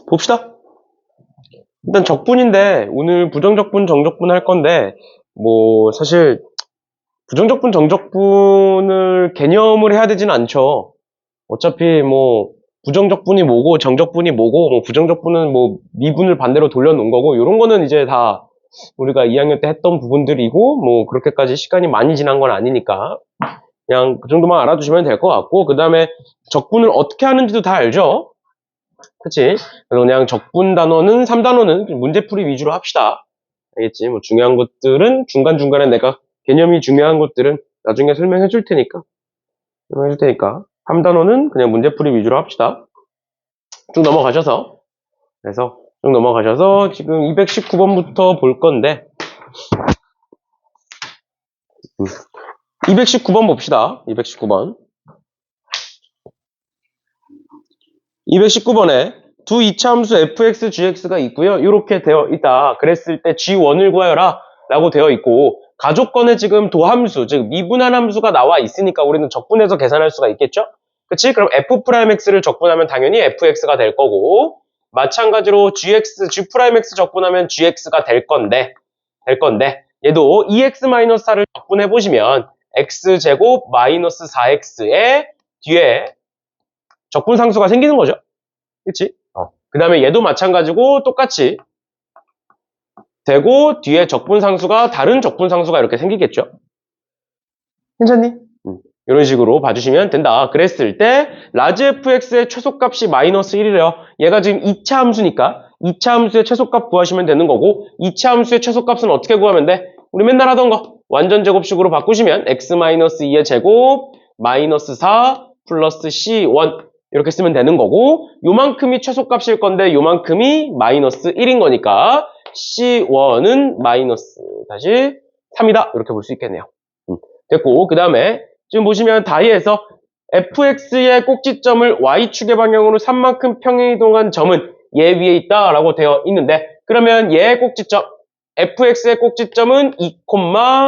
봅시다. 일단 적분인데 오늘 부정적분, 정적분 할 건데 뭐 사실 부정적분, 정적분을 개념을 해야 되진 않죠. 어차피 뭐 부정적분이 뭐고 정적분이 뭐고 뭐 부정적분은 뭐 미분을 반대로 돌려놓은 거고 이런 거는 이제 다 우리가 2학년 때 했던 부분들이고 뭐 그렇게까지 시간이 많이 지난 건 아니니까 그냥 그 정도만 알아두시면 될 것 같고 그 다음에 적분을 어떻게 하는지도 다 알죠? 그치? 그래서 그냥 적분 단어는 3단원은 문제풀이 위주로 합시다. 알겠지? 뭐 중요한 것들은 중간중간에 내가 개념이 중요한 것들은 나중에 설명해 줄 테니까 3단원은 그냥 문제풀이 위주로 합시다. 쭉 넘어가셔서 그래서 쭉 넘어가셔서 지금 219번부터 볼 건데 219번 봅시다. 219번 219번에 두 이차함수 fx, gx가 있고요. 이렇게 되어 있다. 그랬을 때 g1을 구하여라 라고 되어 있고 가족권에 지금 도함수, 즉 미분한 함수가 나와 있으니까 우리는 적분해서 계산할 수가 있겠죠? 그치? 그럼 f'x를 적분하면 당연히 fx가 될 거고 마찬가지로 g'x 적분하면 gx가 될 건데 얘도 2x-4를 적분해보시면 x제곱 마이너스 4x의 뒤에 적분상수가 생기는 거죠. 그치? 그 다음에 얘도 마찬가지고 똑같이 되고 뒤에 적분상수가 다른 적분상수가 이렇게 생기겠죠. 괜찮니? 이런 식으로 봐주시면 된다. 그랬을 때 라지 fx의 최소값이 마이너스 1이래요. 얘가 지금 2차 함수니까 2차 함수의 최소값 구하시면 되는 거고 2차 함수의 최소값은 어떻게 구하면 돼? 우리 맨날 하던 거 완전 제곱식으로 바꾸시면 x-2의 제곱 마이너스 4 플러스 c1 이렇게 쓰면 되는 거고 요만큼이 최소값일 건데 요만큼이 마이너스 1인 거니까 C1은 마이너스 다시 3이다 이렇게 볼 수 있겠네요. 됐고 그 다음에 지금 보시면 다이에서 fx의 꼭지점을 y축의 방향으로 3만큼 평행이동한 점은 얘 위에 있다 라고 되어 있는데 그러면 얘의 꼭지점 fx의 꼭지점은 2,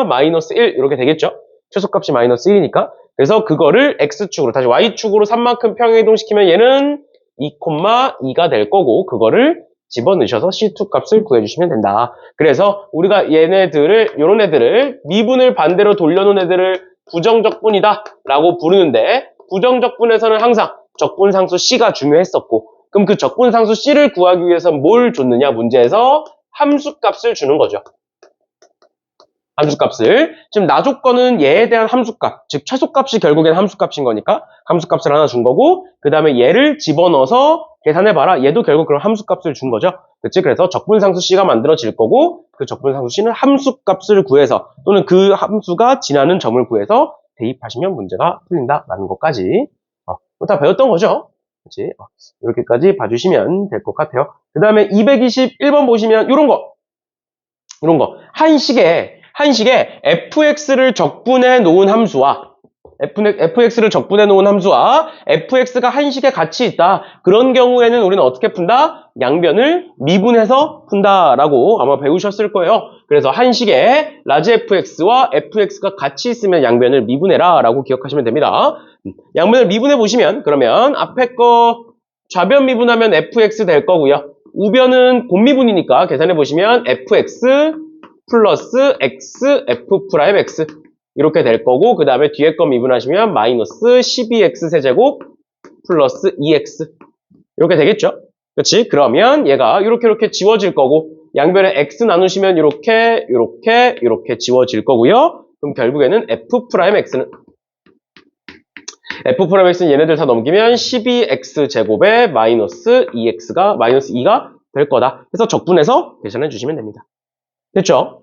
마이너스 1 이렇게 되겠죠. 최소값이 마이너스 1이니까 그래서 그거를 x축으로 다시 y축으로 3만큼 평행이동시키면 얘는 2,2가 될 거고 그거를 집어넣으셔서 C2 값을 구해주시면 된다. 그래서 우리가 요런 애들을 미분을 반대로 돌려놓은 애들을 부정적분이다 라고 부르는데 부정적분에서는 항상 적분상수 C가 중요했었고 그럼 그 적분상수 C를 구하기 위해서 뭘 줬느냐 문제에서 함수값을 주는 거죠. 함수값을. 지금 나조건은 얘에 대한 함수값, 즉 최소값이 결국엔 함수값인 거니까 함수값을 하나 준 거고 그 다음에 얘를 집어넣어서 계산해봐라. 얘도 결국 그런 함수값을 준 거죠. 그치? 그래서 적분상수 C가 만들어질 거고 그 적분상수 C는 함수값을 구해서 또는 그 함수가 지나는 점을 구해서 대입하시면 문제가 풀린다라는 것까지 다 배웠던 거죠. 그치? 이렇게까지 봐주시면 될 것 같아요. 그 다음에 221번 보시면 이런 거 한식에 fx를 적분해 놓은 함수와 fx가 한식에 같이 있다. 그런 경우에는 우리는 어떻게 푼다? 양변을 미분해서 푼다라고 아마 배우셨을 거예요. 그래서 한식에 라지 fx와 fx가 같이 있으면 양변을 미분해라 라고 기억하시면 됩니다. 양변을 미분해 보시면 그러면 앞에 거 좌변 미분하면 fx 될 거고요. 우변은 곱미분이니까 계산해 보시면 fx 플러스 x f'x 이렇게 될 거고 그 다음에 뒤에 거 미분하시면 마이너스 12x 세제곱 플러스 2x 이렇게 되겠죠? 그렇지? 그러면 얘가 이렇게 지워질 거고 양변에 x 나누시면 이렇게 지워질 거고요. 그럼 결국에는 f'x는 얘네들 다 넘기면 12x 제곱에 마이너스 2가 될 거다. 그래서 적분해서 계산해 주시면 됩니다. 됐죠?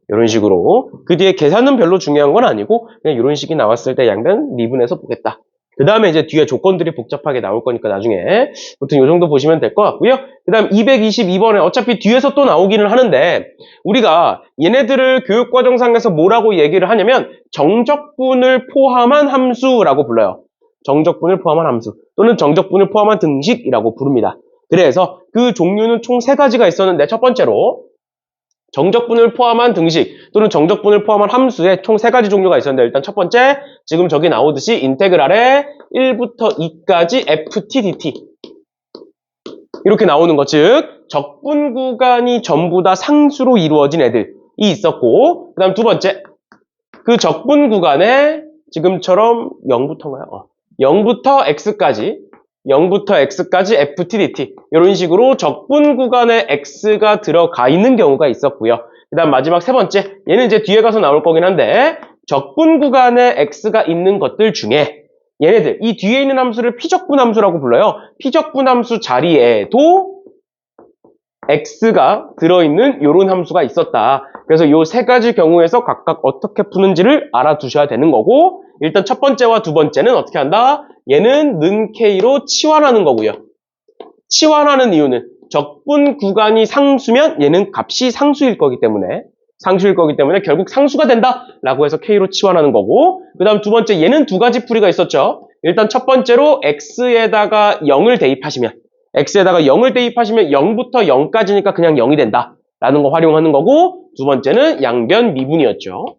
이런 식으로. 그 뒤에 계산은 별로 중요한 건 아니고, 그냥 이런 식이 나왔을 때 양변 미분해서 보겠다. 그 다음에 이제 뒤에 조건들이 복잡하게 나올 거니까 나중에. 아무튼 이 정도 보시면 될 것 같고요. 그 다음 222번에 어차피 뒤에서 또 나오기는 하는데, 우리가 얘네들을 교육과정상에서 뭐라고 얘기를 하냐면, 정적분을 포함한 함수라고 불러요. 정적분을 포함한 함수. 또는 정적분을 포함한 등식이라고 부릅니다. 그래서 그 종류는 총 3가지가 있었는데, 첫 번째로, 정적분을 포함한 등식 또는 정적분을 포함한 함수에 총 3가지 종류가 있었는데 일단 첫 번째 지금 저기 나오듯이 인테그랄에 1부터 2까지 ft dt 이렇게 나오는 것, 즉 적분 구간이 전부 다 상수로 이루어진 애들이 있었고, 그 다음 두 번째, 그 적분 구간에 지금처럼 0부터인가요? 0부터 x까지 ft dt 이런 식으로 적분 구간에 x가 들어가 있는 경우가 있었고요. 그 다음 마지막 세 번째, 얘는 이제 뒤에 가서 나올 거긴 한데, 적분 구간에 x가 있는 것들 중에 얘네들, 이 뒤에 있는 함수를 피적분 함수라고 불러요. 피적분 함수 자리에도 x가 들어있는 이런 함수가 있었다. 그래서 이 세 가지 경우에서 각각 어떻게 푸는지를 알아두셔야 되는 거고, 일단 첫 번째와 두 번째는 어떻게 한다? 얘는 는 k로 치환하는 거고요. 치환하는 이유는 적분 구간이 상수면 얘는 값이 상수일 거기 때문에 결국 상수가 된다 라고 해서 k로 치환하는 거고, 그 다음 두 번째, 얘는 두 가지 풀이가 있었죠. 일단 첫 번째로 x에다가 0을 대입하시면 0부터 0까지니까 그냥 0이 된다 라는 거 활용하는 거고, 두 번째는 양변 미분이었죠.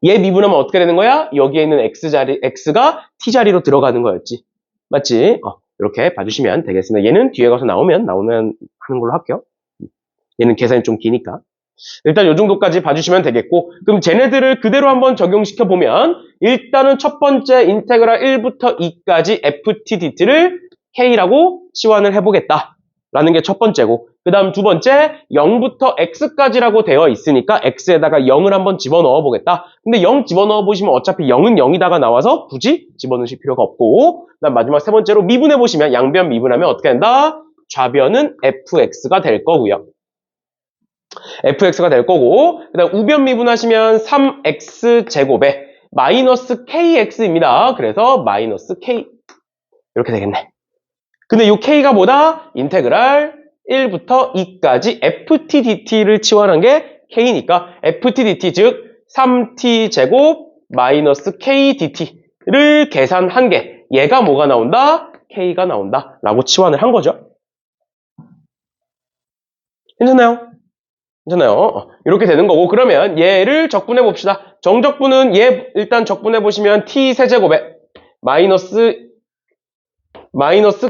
얘 미분하면 어떻게 되는 거야? 여기에 있는 x가 t자리로 들어가는 거였지. 맞지? 이렇게 봐주시면 되겠습니다. 얘는 뒤에 가서 나오면 하는 걸로 할게요. 얘는 계산이 좀 기니까. 일단 이 정도까지 봐주시면 되겠고, 그럼 쟤네들을 그대로 한번 적용시켜 보면, 일단은 첫 번째 인테그랄 1부터 2까지 ft dt를 k라고 치환을 해보겠다 라는 게 첫 번째고, 그 다음 두 번째 0부터 x까지라고 되어 있으니까 x에다가 0을 한번 집어넣어 보겠다. 근데 0 집어넣어 보시면 어차피 0은 0이다가 나와서 굳이 집어넣으실 필요가 없고, 그 다음 마지막 세 번째로 미분해 보시면 양변 미분하면 어떻게 된다? 좌변은 fx가 될 거고요. fx가 될 거고, 그 다음 우변 미분하시면 3x제곱에 마이너스 kx입니다. 그래서 마이너스 k 이렇게 되겠네. 근데 이 k가 뭐다? 인테그랄 1부터 2까지 ft dt를 치환한 게 k니까 ft dt, 즉 3t제곱 마이너스 k dt를 계산한 게 얘가 뭐가 나온다? k가 나온다 라고 치환을 한 거죠. 괜찮나요? 이렇게 되는 거고, 그러면 얘를 적분해 봅시다. 정적분은 얘 일단 적분해 보시면 t 세제곱에 마이너스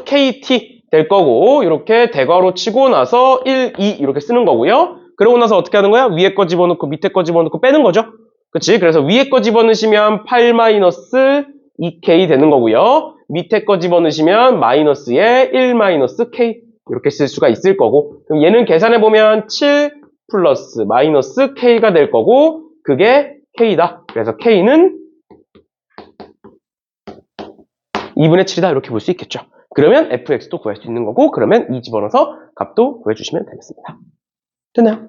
kt 될 거고, 이렇게 대괄호 치고 나서 1, 2 이렇게 쓰는 거고요. 그러고 나서 어떻게 하는 거야? 위에 거 집어넣고 밑에 거 집어넣고 빼는 거죠. 그치? 그래서 위에 거 집어넣으시면 8 마이너스 2k 되는 거고요. 밑에 거 집어넣으시면 마이너스에 1 마이너스 k 이렇게 쓸 수가 있을 거고, 그럼 얘는 계산해보면 7 플러스 마이너스 k가 될 거고, 그게 k다. 그래서 k는 2분의 7이다 이렇게 볼 수 있겠죠. 그러면 fx도 구할 수 있는 거고, 그러면 2 집어넣어서 값도 구해주시면 되겠습니다. 됐나요?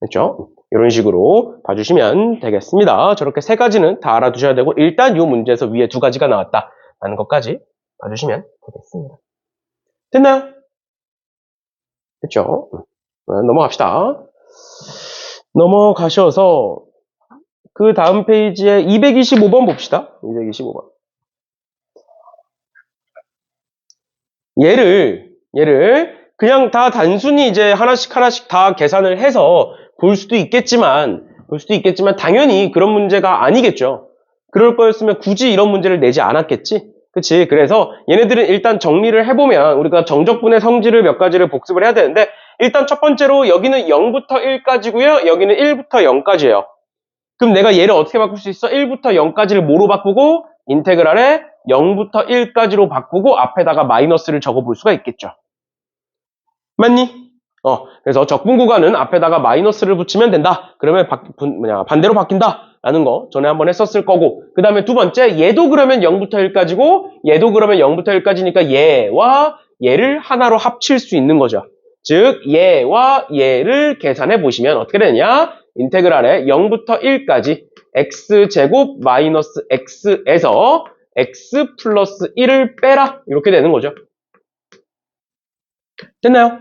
됐죠? 이런 식으로 봐주시면 되겠습니다. 저렇게 세 가지는 다 알아두셔야 되고, 일단 이 문제에서 위에 두 가지가 나왔다라는 것까지 봐주시면 되겠습니다. 됐나요? 됐죠? 넘어갑시다. 넘어가셔서 그 다음 페이지에 225번 봅시다. 225번. 얘를 그냥 다 단순히 이제 하나씩 다 계산을 해서 볼 수도 있겠지만 당연히 그런 문제가 아니겠죠. 그럴 거였으면 굳이 이런 문제를 내지 않았겠지. 그치? 그래서 얘네들은 일단 정리를 해보면 우리가 정적분의 성질을 몇 가지를 복습을 해야 되는데, 일단 첫 번째로 여기는 0부터 1까지고요. 여기는 1부터 0까지예요. 그럼 내가 얘를 어떻게 바꿀 수 있어? 1부터 0까지를 뭐로 바꾸고 인테그랄에 0부터 1까지로 바꾸고 앞에다가 마이너스를 적어볼 수가 있겠죠. 맞니? 그래서 적분 구간은 앞에다가 마이너스를 붙이면 된다. 그러면 반대로 바뀐다 라는 거 전에 한번 했었을 거고, 그 다음에 두 번째, 얘도 그러면 0부터 1까지고 얘도 그러면 0부터 1까지니까 얘와 얘를 하나로 합칠 수 있는 거죠. 즉 얘와 얘를 계산해 보시면 어떻게 되냐? 인테그랄에 0부터 1까지 x제곱 마이너스 x에서 x 플러스 1을 빼라 이렇게 되는 거죠. 됐나요?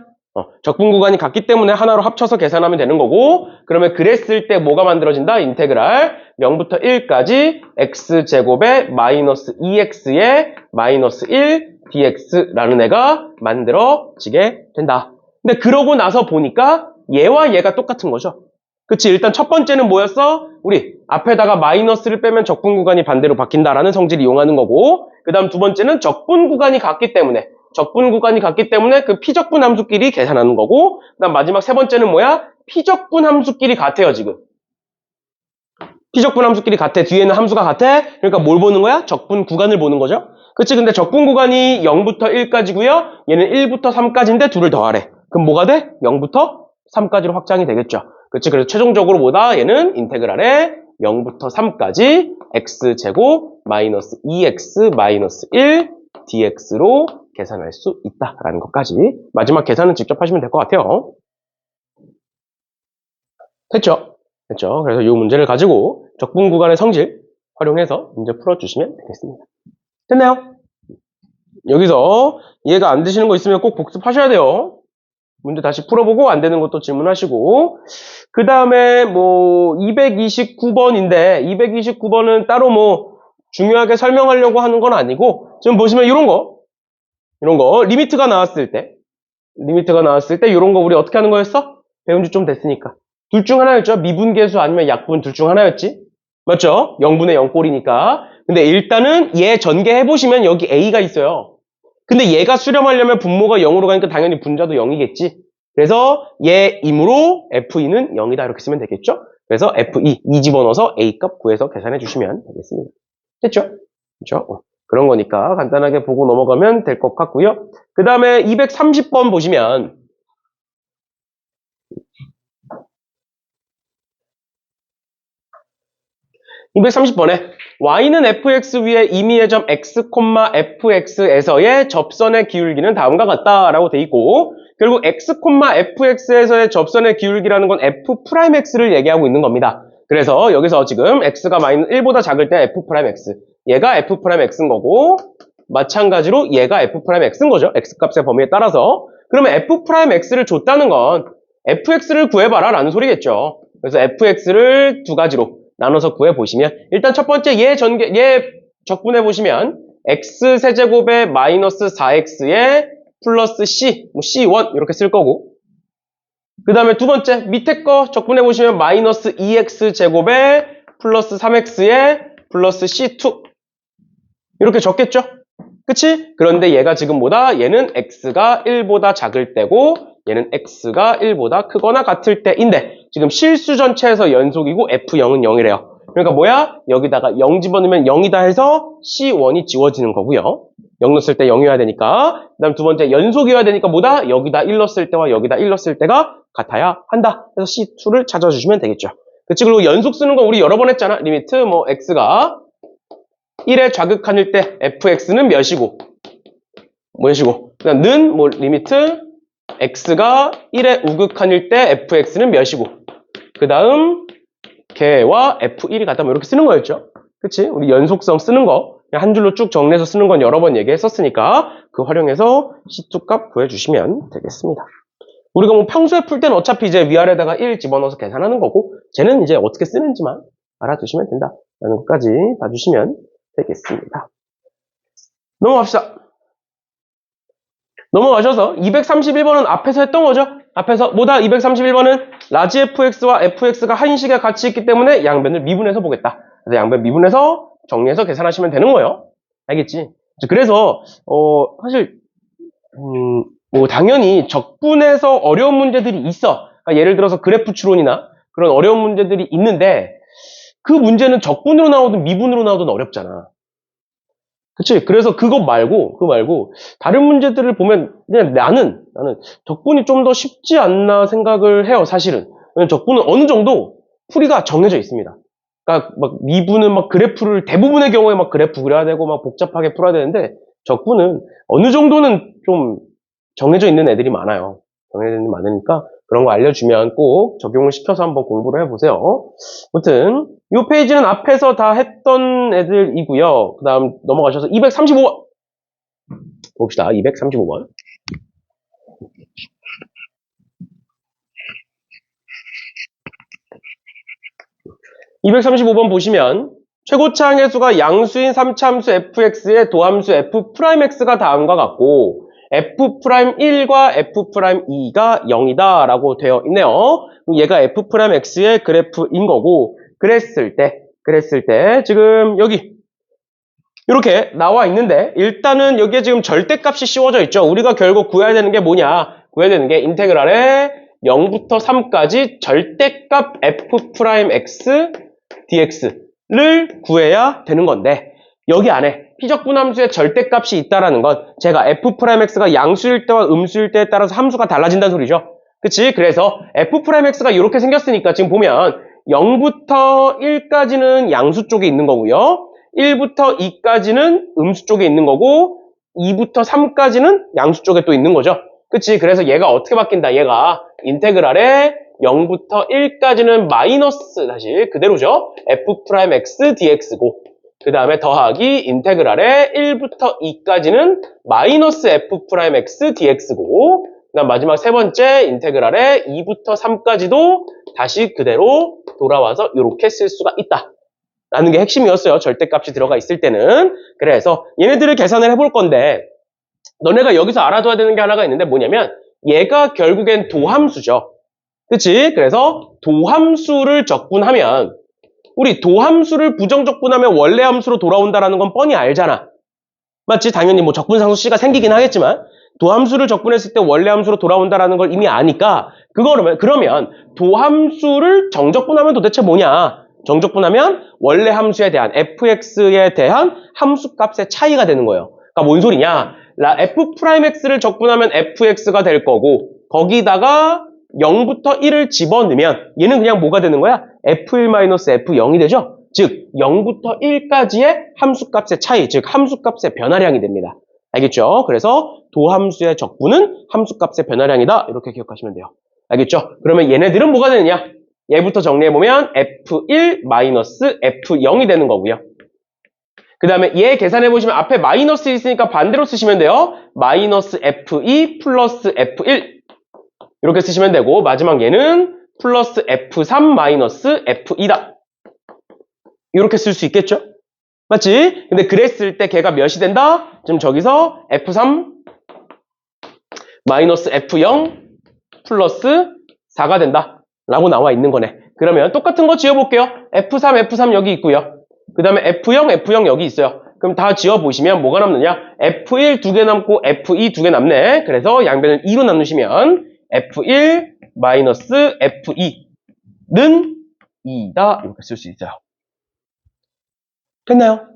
적분 구간이 같기 때문에 하나로 합쳐서 계산하면 되는 거고, 그러면 그랬을 때 뭐가 만들어진다? 인테그랄 0부터 1까지 x제곱에 마이너스 2x에 마이너스 1 dx라는 애가 만들어지게 된다. 근데 그러고 나서 보니까 얘와 얘가 똑같은 거죠. 그치? 일단 첫 번째는 뭐였어? 우리 앞에다가 마이너스를 빼면 적분 구간이 반대로 바뀐다라는 성질을 이용하는 거고, 그 다음 두 번째는 적분 구간이 같기 때문에 적분 구간이 같기 때문에 그 피적분 함수끼리 계산하는 거고, 그다음 마지막 세 번째는 뭐야? 피적분 함수끼리 같아요, 지금. 피적분 함수끼리 같아. 뒤에는 함수가 같아. 그러니까 뭘 보는 거야? 적분 구간을 보는 거죠. 그치? 근데 적분 구간이 0부터 1까지고요. 얘는 1부터 3까지인데 둘을 더하래. 그럼 뭐가 돼? 0부터 3까지로 확장이 되겠죠. 그치? 그래서 최종적으로 뭐다? 얘는 인테그랄에 0부터 3까지 x제곱 마이너스 2x 마이너스 1 dx로 계산할 수 있다라는 것까지. 마지막 계산은 직접 하시면 될 것 같아요. 됐죠? 됐죠? 그래서 이 문제를 가지고 적분 구간의 성질 활용해서 문제 풀어주시면 되겠습니다. 됐나요? 여기서 이해가 안 되시는 거 있으면 꼭 복습하셔야 돼요. 문제 다시 풀어보고 안 되는 것도 질문하시고. 그 다음에 뭐 229번인데 229번은 따로 뭐 중요하게 설명하려고 하는 건 아니고, 지금 보시면 이런 거 리미트가 나왔을 때 이런 거 우리 어떻게 하는 거였어? 배운 지 좀 됐으니까 둘 중 하나였죠. 미분계수 아니면 약분 둘 중 하나였지. 맞죠? 0분의 0꼴이니까. 근데 일단은 얘 전개해보시면 여기 A가 있어요. 근데 얘가 수렴하려면 분모가 0으로 가니까 당연히 분자도 0이겠지. 그래서 얘이므로 F2는 0이다 이렇게 쓰면 되겠죠. 그래서 F2, 2 집어넣어서 A값 구해서 계산해 주시면 되겠습니다. 됐죠? 그렇죠? 그런 거니까 간단하게 보고 넘어가면 될 것 같고요. 그 다음에 230번 보시면 230번에 y는 fx 위에 임의의 점 x, fx에서의 접선의 기울기는 다음과 같다라고 돼 있고, 결국 x, fx에서의 접선의 기울기라는 건 f'x를 얘기하고 있는 겁니다. 그래서 여기서 지금 x가 마이너스 1보다 작을 때 f'x, 얘가 f'x인 거고, 마찬가지로 얘가 f'x인 거죠. x값의 범위에 따라서. 그러면 f'x를 줬다는 건 fx를 구해봐라 라는 소리겠죠. 그래서 fx를 두 가지로 나눠서 구해보시면, 일단 첫 번째 얘 적분해 보시면 x 세제곱에 마이너스 4x에 플러스 c, c1 이렇게 쓸 거고, 그 다음에 두 번째 밑에 거 적분해 보시면 마이너스 2x 제곱에 플러스 3x에 플러스 c2 이렇게 적겠죠? 그치? 그런데 얘가 지금 뭐다? 얘는 x가 1보다 작을 때고 얘는 x가 1보다 크거나 같을 때인데, 지금 실수 전체에서 연속이고 f0은 0이래요. 그러니까 뭐야? 여기다가 0 집어넣으면 0이다 해서 c1이 지워지는 거고요. 0 넣었을 때 0이어야 되니까. 그 다음 두 번째 연속이어야 되니까 뭐다? 여기다 1 넣었을 때와 여기다 1 넣었을 때가 같아야 한다. 그래서 c2를 찾아주시면 되겠죠. 그치? 그리고 연속 쓰는 거 우리 여러 번 했잖아. 리미트 뭐 x가 1에 좌극한일 때 fx는 몇이고 그다음 는 뭐 리미트 x가 1에 우극한일 때 fx는 몇이고, 그 다음 걔와 f1이 같다면 이렇게 쓰는 거였죠. 그치? 우리 연속성 쓰는 거 한 줄로 쭉 정리해서 쓰는 건 여러 번 얘기했었으니까 그 활용해서 C2 값 구해주시면 되겠습니다. 우리가 뭐 평소에 풀 때는 어차피 이제 위아래다가 1 집어넣어서 계산하는 거고, 쟤는 이제 어떻게 쓰는지만 알아두시면 된다 라는 것까지 봐주시면 되겠습니다. 넘어갑시다. 넘어가셔서 231번은 앞에서 했던 거죠. 앞에서 뭐다? 231번은 라지 fx와 fx가 한식에 같이 있기 때문에 양변을 미분해서 보겠다. 그래서 양변 미분해서 정리해서 계산하시면 되는 거예요. 알겠지? 그래서 사실 뭐 당연히 적분해서 어려운 문제들이 있어. 그러니까 예를 들어서 그래프 추론이나 그런 어려운 문제들이 있는데, 그 문제는 적분으로 나오든 미분으로 나오든 어렵잖아. 그치? 그래서 그거 말고 다른 문제들을 보면 그냥 나는 적분이 좀 더 쉽지 않나 생각을 해요, 사실은. 왜냐면 적분은 어느 정도 풀이가 정해져 있습니다. 그러니까 막 미분은 막 그래프를 대부분의 경우에 막 그래프 그려야 되고 막 복잡하게 풀어야 되는데, 적분은 어느 정도는 좀 정해져 있는 애들이 많아요. 정해져 있는 게 많으니까 그런 거 알려주면 꼭 적용을 시켜서 한번 공부를 해보세요. 아무튼 이 페이지는 앞에서 다 했던 애들이고요. 그 다음 넘어가셔서 235번 봅시다. 235번. 보시면 최고차 항해수가 양수인 3차함수 fx의 도함수 f'x가 다음과 같고 f'1과 f'2가 0이다 라고 되어 있네요. 얘가 f'x의 그래프인 거고, 그랬을 때 지금 여기 이렇게 나와 있는데 일단은 여기에 지금 절대값이 씌워져 있죠. 우리가 결국 구해야 되는 게 뭐냐? 구해야 되는 게 인테그랄의 0부터 3까지 절대값 f'x dx를 구해야 되는 건데 여기 안에 피적분함수의 절대값이 있다라는 건 제가 f'x가 양수일 때와 음수일 때에 따라서 함수가 달라진다는 소리죠. 그치? 그래서 f'x가 이렇게 생겼으니까 지금 보면 0부터 1까지는 양수 쪽에 있는 거고요. 1부터 2까지는 음수 쪽에 있는 거고 2부터 3까지는 양수 쪽에 또 있는 거죠. 그치? 그래서 얘가 어떻게 바뀐다? 얘가 인테그랄의 0부터 1까지는 마이너스 다시 그대로죠. f'x dx고 그 다음에 더하기 인테그랄의 1부터 2까지는 마이너스 f'x dx고 그 다음 마지막 세 번째 인테그랄의 2부터 3까지도 다시 그대로 돌아와서 이렇게 쓸 수가 있다. 라는 게 핵심이었어요. 절대값이 들어가 있을 때는. 그래서 얘네들을 계산을 해볼 건데 너네가 여기서 알아둬야 되는 게 하나가 있는데 뭐냐면 얘가 결국엔 도함수죠. 그치? 그래서 도함수를 적분하면 우리 도함수를 부정적분하면 원래 함수로 돌아온다라는 건 뻔히 알잖아. 맞지? 당연히 뭐 적분상수 C가 생기긴 하겠지만 도함수를 적분했을 때 원래 함수로 돌아온다라는 걸 이미 아니까 그러면 도함수를 정적분하면 도대체 뭐냐? 정적분하면 원래 함수에 대한 fx에 대한 함수값의 차이가 되는 거예요. 그러니까 뭔 소리냐? f'x를 적분하면 fx가 될 거고 거기다가 0부터 1을 집어넣으면 얘는 그냥 뭐가 되는 거야? f1-f0이 되죠? 즉 0부터 1까지의 함수값의 차이, 즉 함수값의 변화량이 됩니다. 알겠죠? 그래서 도함수의 적분은 함수값의 변화량이다. 이렇게 기억하시면 돼요. 알겠죠? 그러면 얘네들은 뭐가 되느냐? 얘부터 정리해보면 f1-f0이 되는 거고요. 그 다음에 얘 계산해보시면 앞에 마이너스 있으니까 반대로 쓰시면 돼요. 마이너스 f2 플러스 f1 이렇게 쓰시면 되고 마지막 얘는 플러스 f3 마이너스 f2다. 이렇게 쓸 수 있겠죠? 맞지? 근데 그랬을 때 걔가 몇이 된다? 지금 저기서 f3 마이너스 f0 플러스 4가 된다. 라고 나와 있는 거네. 그러면 똑같은 거 지어볼게요. f3 여기 있고요. 그 다음에 f0 여기 있어요. 그럼 다 지어보시면 뭐가 남느냐? f1 두 개 남고 f2 두 개 남네. 그래서 양변을 2로 나누시면 f1 마이너스 f2는 2다. 이렇게 쓸 수 있어요. 됐나요?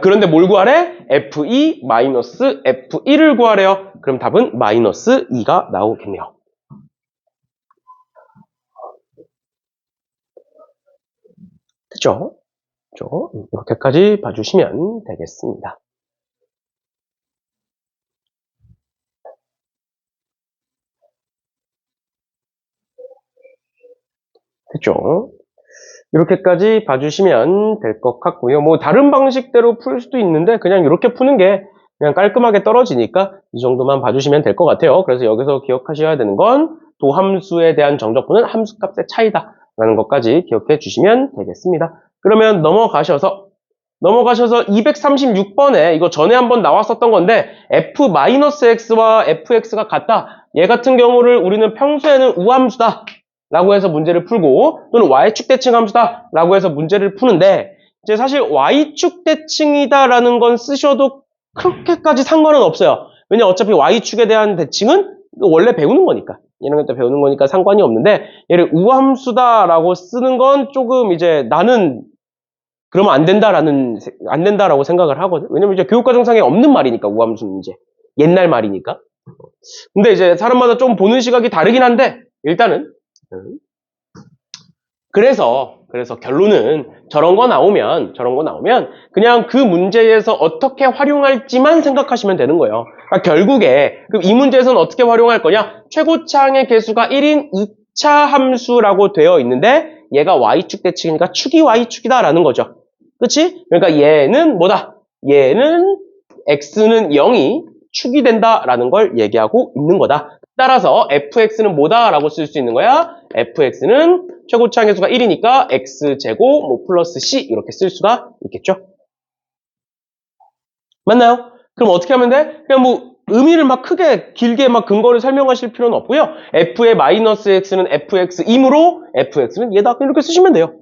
그런데 뭘 구하래? f2 마이너스 f1을 구하래요. 그럼 답은 마이너스 2가 나오겠네요. 됐죠? 이렇게까지 봐주시면 되겠습니다. 됐죠? 이렇게까지 봐주시면 될 것 같고요. 뭐 다른 방식대로 풀 수도 있는데 그냥 이렇게 푸는 게 그냥 깔끔하게 떨어지니까 이 정도만 봐주시면 될 것 같아요. 그래서 여기서 기억하셔야 되는 건 도함수에 대한 정적분은 함수값의 차이다 라는 것까지 기억해 주시면 되겠습니다. 그러면 넘어가셔서 236번에 이거 전에 한번 나왔었던 건데 f-x와 fx가 같다. 얘 같은 경우를 우리는 평소에는 우함수다 라고 해서 문제를 풀고 또는 y축 대칭 함수다 라고 해서 문제를 푸는데 이제 사실 y축 대칭이다 라는 건 쓰셔도 그렇게까지 상관은 없어요. 왜냐 어차피 y축에 대한 대칭은 원래 배우는 거니까 이런 때 배우는 거니까 상관이 없는데 얘를 우함수다 라고 쓰는 건 조금 이제 나는 그러면 안 된다라고 생각을 하거든. 왜냐면 이제 교육과정상에 없는 말이니까 우함수는 이제 옛날 말이니까. 근데 이제 사람마다 좀 보는 시각이 다르긴 한데 일단은 그래서 결론은 저런 거 나오면 그냥 그 문제에서 어떻게 활용할지만 생각하시면 되는 거예요. 그러니까 결국에 그럼 이 문제에서는 어떻게 활용할 거냐? 최고차항의 개수가 1인 2차 함수라고 되어 있는데 얘가 y축 대칭이니까 축이 y축이다라는 거죠. 그치? 그러니까 얘는 뭐다? 얘는 x는 0이 축이 된다라는 걸 얘기하고 있는 거다. 따라서 fx는 뭐다? 라고 쓸 수 있는 거야. fx는 최고차항 개수가 1이니까 x제곱 뭐 플러스 c 이렇게 쓸 수가 있겠죠. 맞나요? 그럼 어떻게 하면 돼? 그냥 뭐 의미를 막 크게 길게 막 근거를 설명하실 필요는 없고요. f의 마이너스 x는 fx이므로 fx는 얘다. 이렇게 쓰시면 돼요.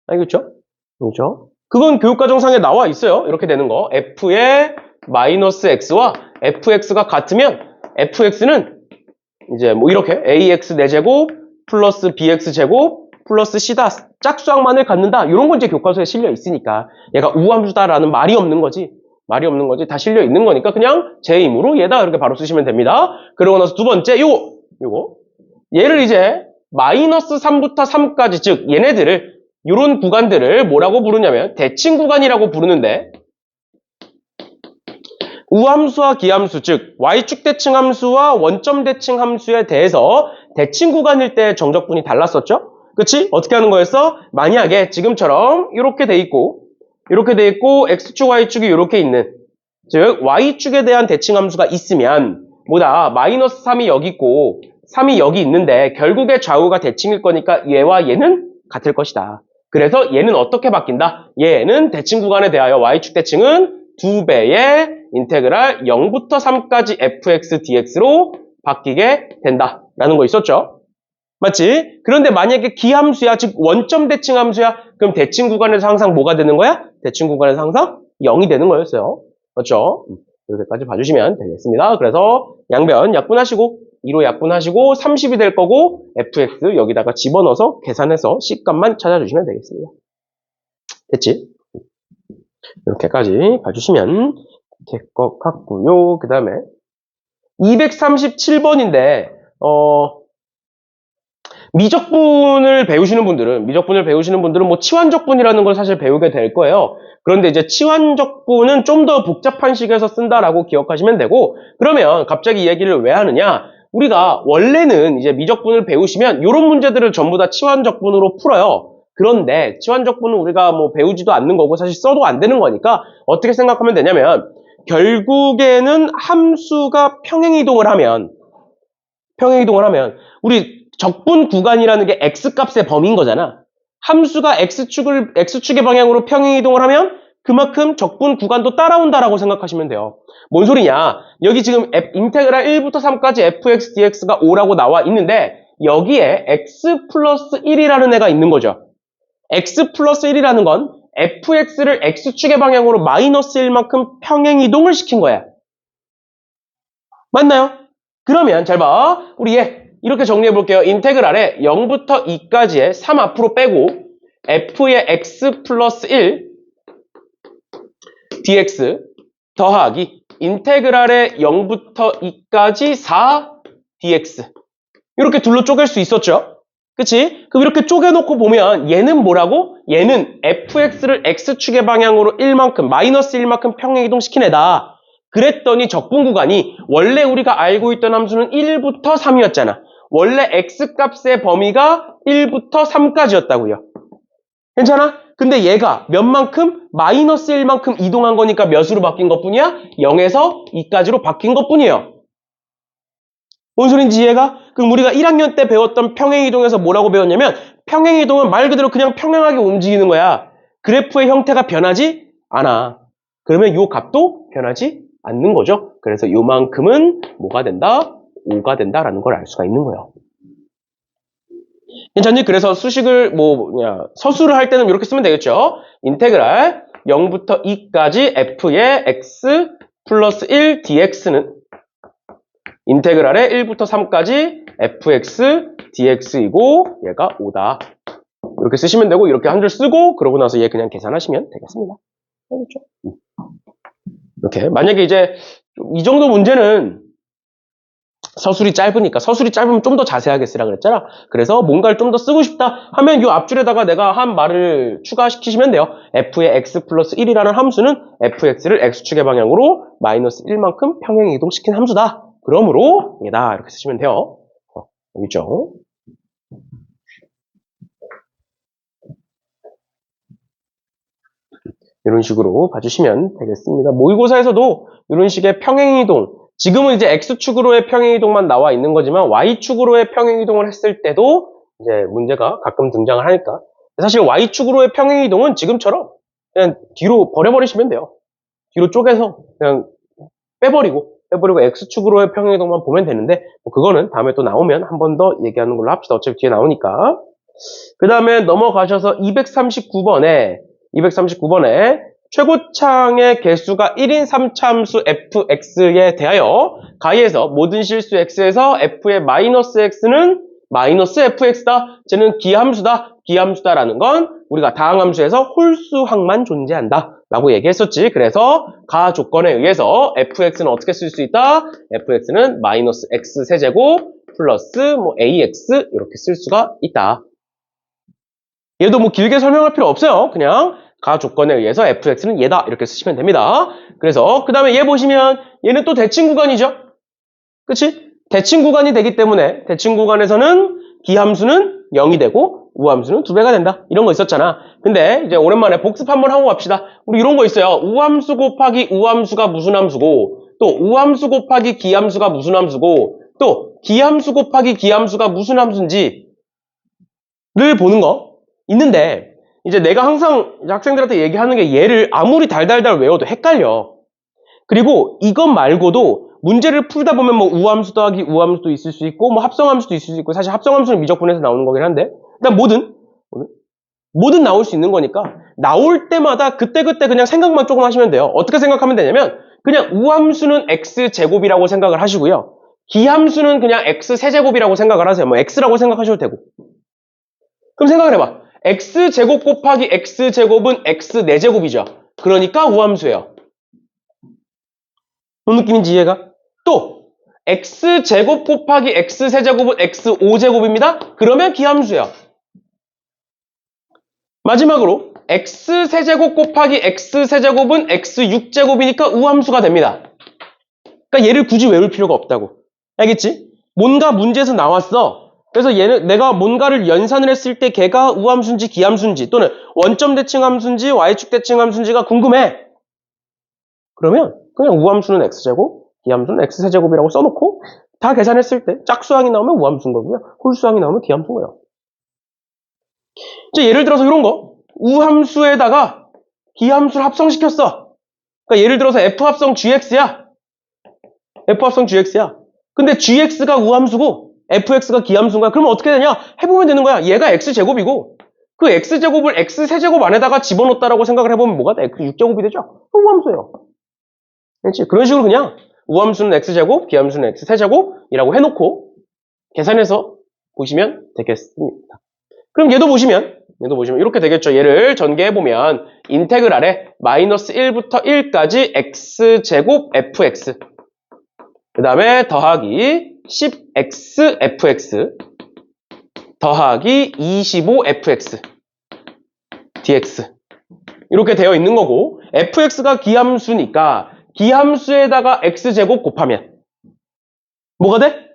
알겠죠? 그렇죠? 그건 교육과정상에 나와 있어요. 이렇게 되는 거. f의 마이너스 x와 fx가 같으면 fx는 이제 뭐 이렇게 ax 4제곱 플러스 bx 제곱 플러스 c다 짝수항만을 갖는다. 이런 건 이제 교과서에 실려 있으니까 얘가 우함수다라는 말이 없는 거지. 말이 없는 거지. 다 실려 있는 거니까 그냥 제 힘으로 얘다 이렇게 바로 쓰시면 됩니다. 그러고 나서 두 번째 요거 얘를 이제 마이너스 3부터 3까지 즉 얘네들을 이런 구간들을 뭐라고 부르냐면 대칭 구간이라고 부르는데 우함수와 기함수 즉 y축 대칭 함수와 원점 대칭 함수에 대해서 대칭 구간일 때 정적분이 달랐었죠? 그치? 어떻게 하는 거였어? 만약에 지금처럼 이렇게 돼 있고 x축 y축이 이렇게 있는 즉 y축에 대한 대칭 함수가 있으면 뭐다 마이너스 3이 여기 있고 3이 여기 있는데 결국에 좌우가 대칭일 거니까 얘와 얘는 같을 것이다. 그래서 얘는 어떻게 바뀐다? 얘는 대칭 구간에 대하여 y축 대칭은 2배의 인테그랄 0부터 3까지 fx dx로 바뀌게 된다라는 거 있었죠? 맞지? 그런데 만약에 기함수야, 즉 원점 대칭 함수야, 그럼 대칭 구간에서 항상 뭐가 되는 거야? 대칭 구간에서 항상 0이 되는 거였어요. 맞죠? 여기까지 봐주시면 되겠습니다. 그래서 양변 약분하시고 2로 약분하시고 30이 될 거고 fx 여기다가 집어넣어서 계산해서 C값만 찾아주시면 되겠습니다. 됐지? 이렇게까지 봐주시면 될 것 같고요. 그 다음에 237번인데 미적분을 배우시는 분들은 뭐 치환적분이라는 걸 사실 배우게 될 거예요. 그런데 이제 치환적분은 좀 더 복잡한 식에서 쓴다라고 기억하시면 되고 그러면 갑자기 이 얘기를 왜 하느냐? 우리가 원래는 이제 미적분을 배우시면 이런 문제들을 전부 다 치환적분으로 풀어요. 그런데 치환적분은 우리가 뭐 배우지도 않는 거고 사실 써도 안 되는 거니까 어떻게 생각하면 되냐면 결국에는 함수가 평행이동을 하면 우리 적분 구간이라는 게 x값의 범위인 거잖아. 함수가 x축의 방향으로 평행이동을 하면 그만큼 적분 구간도 따라온다라고 생각하시면 돼요. 뭔 소리냐? 여기 지금 인테그랄 1부터 3까지 fx dx가 5라고 나와 있는데 여기에 x 플러스 1이라는 애가 있는 거죠. x 플러스 1이라는 건 fx를 x축의 방향으로 마이너스 1만큼 평행이동을 시킨 거야. 맞나요? 그러면 잘 봐. 우리 얘 이렇게 정리해 볼게요. 인테그랄에 0부터 2까지의 3 앞으로 빼고 f의 x 플러스 1 dx 더하기 인테그랄에 0부터 2까지 4 dx 이렇게 둘로 쪼갤 수 있었죠? 그치? 그럼 이렇게 쪼개놓고 보면 얘는 뭐라고? 얘는 fx를 x축의 방향으로 1만큼 마이너스 1만큼 평행이동시킨 애다. 그랬더니 적분 구간이 원래 우리가 알고 있던 함수는 1부터 3이었잖아. 원래 x값의 범위가 1부터 3까지였다고요. 괜찮아? 근데 얘가 몇만큼? 마이너스 1만큼 이동한 거니까 몇으로 바뀐 것뿐이야? 0에서 2까지로 바뀐 것뿐이에요. 뭔 소린지 이해가? 그럼 우리가 1학년 때 배웠던 평행이동에서 뭐라고 배웠냐면 평행이동은 말 그대로 그냥 평행하게 움직이는 거야. 그래프의 형태가 변하지 않아. 그러면 이 값도 변하지 않는 거죠. 그래서 요만큼은 뭐가 된다? 5가 된다라는 걸 알 수가 있는 거예요. 괜찮니? 그래서 수식을 서술을 할 때는 이렇게 쓰면 되겠죠. 인테그랄 0부터 2까지 f의 x 플러스 1 dx는 인테그랄의 1부터 3까지 fx dx이고 얘가 5다. 이렇게 쓰시면 되고 이렇게 한 줄 쓰고 그러고 나서 얘 그냥 계산하시면 되겠습니다. 알겠죠? 이렇게 만약에 이제 이 정도 문제는 서술이 짧으면 좀 더 자세하게 쓰라 그랬잖아. 그래서 뭔가를 좀 더 쓰고 싶다 하면 이 앞줄에다가 내가 한 말을 추가시키시면 돼요. f의 x 플러스 1이라는 함수는 fx를 x축의 방향으로 마이너스 1만큼 평행 이동시킨 함수다. 그러므로 얘다 이렇게 쓰시면 돼요. 여기 있죠. 이런 식으로 봐주시면 되겠습니다. 모의고사에서도 이런 식의 평행이동, 지금은 이제 X축으로의 평행이동만 나와 있는 거지만 Y축으로의 평행이동을 했을 때도 이제 문제가 가끔 등장을 하니까 사실 Y축으로의 평행이동은 지금처럼 그냥 뒤로 버려버리시면 돼요. 뒤로 쪼개서 그냥 빼버리고 X축으로의 평행이동만 보면 되는데 그거는 다음에 또 나오면 한 번 더 얘기하는 걸로 합시다. 어차피 뒤에 나오니까. 그 다음에 넘어가셔서 239번에 239번에 최고창의 개수가 1인 3차함수 fx에 대하여 가이에서 모든 실수 x에서 f의 마이너스 x는 마이너스 fx다. 쟤는 기함수다. 기함수다라는 건 우리가 다항함수에서 홀수항만 존재한다. 라고 얘기했었지. 그래서 가 조건에 의해서 fx는 어떻게 쓸 수 있다? fx는 마이너스 x 세제곱 플러스 ax 이렇게 쓸 수가 있다. 얘도 길게 설명할 필요 없어요. 그냥 가 조건에 의해서 fx는 얘다 이렇게 쓰시면 됩니다. 그래서 그 다음에 얘 보시면 얘는 또 대칭 구간이죠. 그치? 대칭 구간이 되기 때문에 대칭 구간에서는 기함수는 0이 되고 우함수는 2배가 된다. 이런 거 있었잖아. 근데 이제 오랜만에 복습 한번 하고 갑시다. 우리 이런 거 있어요. 우함수 곱하기 우함수가 무슨 함수고 또 우함수 곱하기 기함수가 무슨 함수고 또 기함수 곱하기 기함수가 무슨 함수인지를 보는 거 있는데 이제 내가 항상 학생들한테 얘기하는 게 얘를 아무리 달달달 외워도 헷갈려. 그리고 이것 말고도 문제를 풀다 보면 우함수 더하기 우함수도 있을 수 있고 합성함수도 있을 수 있고 사실 합성함수는 미적분에서 나오는 거긴 한데 일단 뭐든 나올 수 있는 거니까 나올 때마다 그때그때 그냥 생각만 조금 하시면 돼요. 어떻게 생각하면 되냐면 그냥 우함수는 x제곱이라고 생각을 하시고요. 기함수는 그냥 x세제곱이라고 생각을 하세요. x라고 생각하셔도 되고. 그럼 생각을 해봐. x제곱 곱하기 x제곱은 x4제곱이죠. 그러니까 우함수예요. 뭔 느낌인지 이해가? 또 x제곱 곱하기 x세제곱은 x5제곱입니다. 그러면 기함수예요. 마지막으로 x세제곱 곱하기 x세제곱은 x6제곱이니까 우함수가 됩니다. 그러니까 얘를 굳이 외울 필요가 없다고. 알겠지? 뭔가 문제에서 나왔어. 그래서 얘는 내가 뭔가를 연산을 했을 때 걔가 우함수인지 기함수인지 또는 원점 대칭함수인지 y축 대칭함수인지가 궁금해. 그러면 그냥 우함수는 x제곱, 기함수는 x세제곱이라고 써놓고 다 계산했을 때 짝수항이 나오면 우함수인 거고요. 홀수항이 나오면 기함수인 거예요. 이제 예를 들어서 이런 거. 우함수에다가 기함수를 합성시켰어. 그러니까 예를 들어서 f합성 gx야. f합성 gx야. 근데 gx가 우함수고 fx가 기함수인 거야. 그러면 어떻게 되냐? 해보면 되는 거야. 얘가 x제곱이고 그 x제곱을 x세제곱 안에다가 집어넣었다라고 생각을 해보면 뭐가 돼? x6제곱이 되죠? 우함수예요. 그렇지? 그런 식으로 그냥 우함수는 x제곱, 기함수는 x세제곱이라고 해놓고 계산해서 보시면 되겠습니다. 그럼 얘도 보시면 이렇게 되겠죠. 얘를 전개해보면 인테그랄에 마이너스 1부터 1까지 x제곱 fx 그 다음에 더하기 10x fx 더하기 25fx dx 이렇게 되어 있는 거고 fx가 기함수니까 기함수에다가 x제곱 곱하면 뭐가 돼?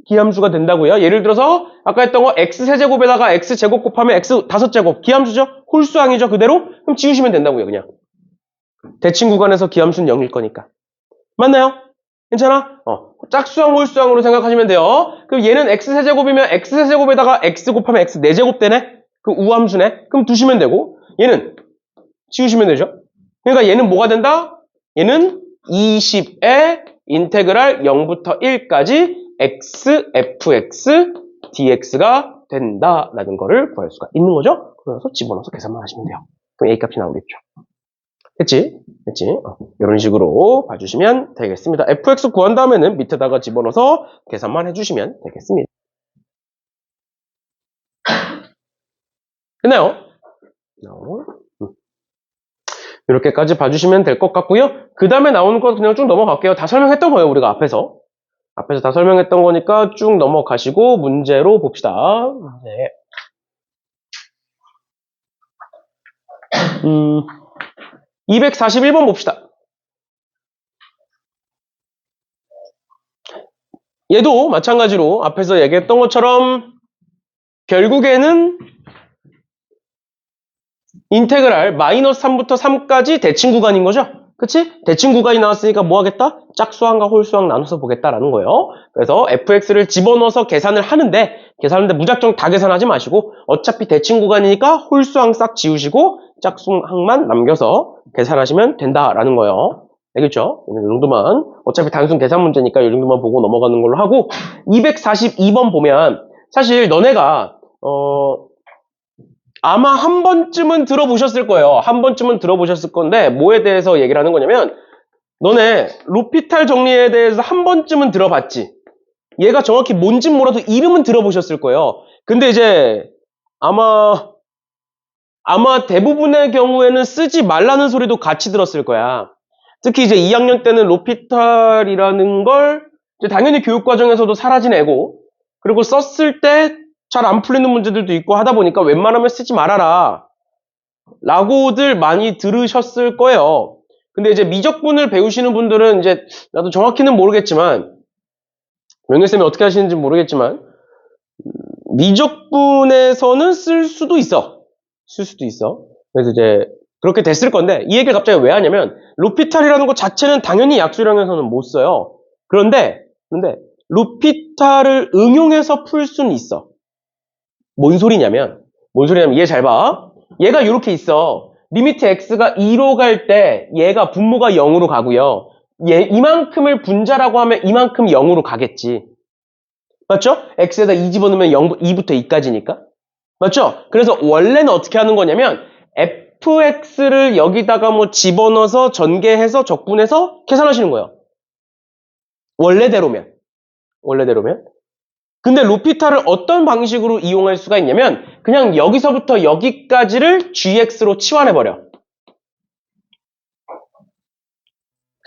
기함수가 된다고요. 예를 들어서 아까 했던 거 x세제곱에다가 x제곱 곱하면 x5제곱 기함수죠? 홀수항이죠. 그대로? 그럼 지우시면 된다고요. 그냥 대칭 구간에서 기함수는 0일 거니까. 맞나요? 괜찮아? 짝수항 홀수항으로 생각하시면 돼요. 그럼 얘는 x세제곱이면 x세제곱에다가 x 곱하면 x4제곱 되네? 그 우함수네? 그럼 두시면 되고 얘는 지우시면 되죠. 그러니까 얘는 뭐가 된다? 얘는 20의 인테그랄 0부터 1까지 x, fx, dx가 된다라는 거를 구할 수가 있는 거죠. 그래서 집어넣어서 계산만 하시면 돼요. 그럼 A값이 나오겠죠. 됐지? 이런 식으로 봐주시면 되겠습니다. fx 구한 다음에는 밑에다가 집어넣어서 계산만 해주시면 되겠습니다. 됐나요? 이렇게까지 봐주시면 될 것 같고요. 그 다음에 나오는 거 그냥 쭉 넘어갈게요. 다 설명했던 거예요. 우리가 앞에서 다 설명했던 거니까 쭉 넘어가시고 문제로 봅시다. 네. 241번 봅시다. 얘도 마찬가지로 앞에서 얘기했던 것처럼 결국에는 인테그랄 마이너스 3부터 3까지 대칭 구간인 거죠? 그치? 대칭 구간이 나왔으니까 뭐 하겠다? 짝수항과 홀수항 나눠서 보겠다라는 거예요. 그래서 fx를 집어넣어서 계산을 하는데 무작정 다 계산하지 마시고 어차피 대칭 구간이니까 홀수항 싹 지우시고 짝수항만 남겨서 계산하시면 된다라는 거예요. 알겠죠? 이 정도만 어차피 단순 계산 문제니까 이 정도만 보고 넘어가는 걸로 하고 242번 보면 사실 너네가 아마 한 번쯤은 들어보셨을 거예요. 한 번쯤은 들어보셨을 건데 뭐에 대해서 얘기를 하는 거냐면 너네 로피탈 정리에 대해서 한 번쯤은 들어봤지. 얘가 정확히 뭔진 몰라도 이름은 들어보셨을 거예요. 근데 이제 아마 대부분의 경우에는 쓰지 말라는 소리도 같이 들었을 거야. 특히 이제 2학년 때는 로피탈이라는 걸 이제 당연히 교육 과정에서도 사라진 애고 그리고 썼을 때 잘 안 풀리는 문제들도 있고 하다 보니까 웬만하면 쓰지 말아라 라고들 많이 들으셨을 거예요. 근데 이제 미적분을 배우시는 분들은 이제 나도 정확히는 모르겠지만 명예쌤이 어떻게 하시는지 모르겠지만 미적분에서는 쓸 수도 있어. 쓸 수도 있어. 그래서 이제 그렇게 됐을 건데 이 얘기를 갑자기 왜 하냐면 로피탈이라는 것 자체는 당연히 약수량에서는 못 써요. 그런데 로피탈을 응용해서 풀 수는 있어. 뭔 소리냐면 얘 잘 봐. 얘가 이렇게 있어. 리미트 x가 2로 갈 때 얘가 분모가 0으로 가고요. 얘 이만큼을 분자라고 하면 이만큼 0으로 가겠지. 맞죠? x에다 2 집어넣으면 0, 2부터 2까지니까. 맞죠? 그래서 원래는 어떻게 하는 거냐면 fx를 여기다가 뭐 집어넣어서 전개해서 적분해서 계산하시는 거예요. 원래대로면. 근데 로피탈을 어떤 방식으로 이용할 수가 있냐면 그냥 여기서부터 여기까지를 gx로 치환해버려.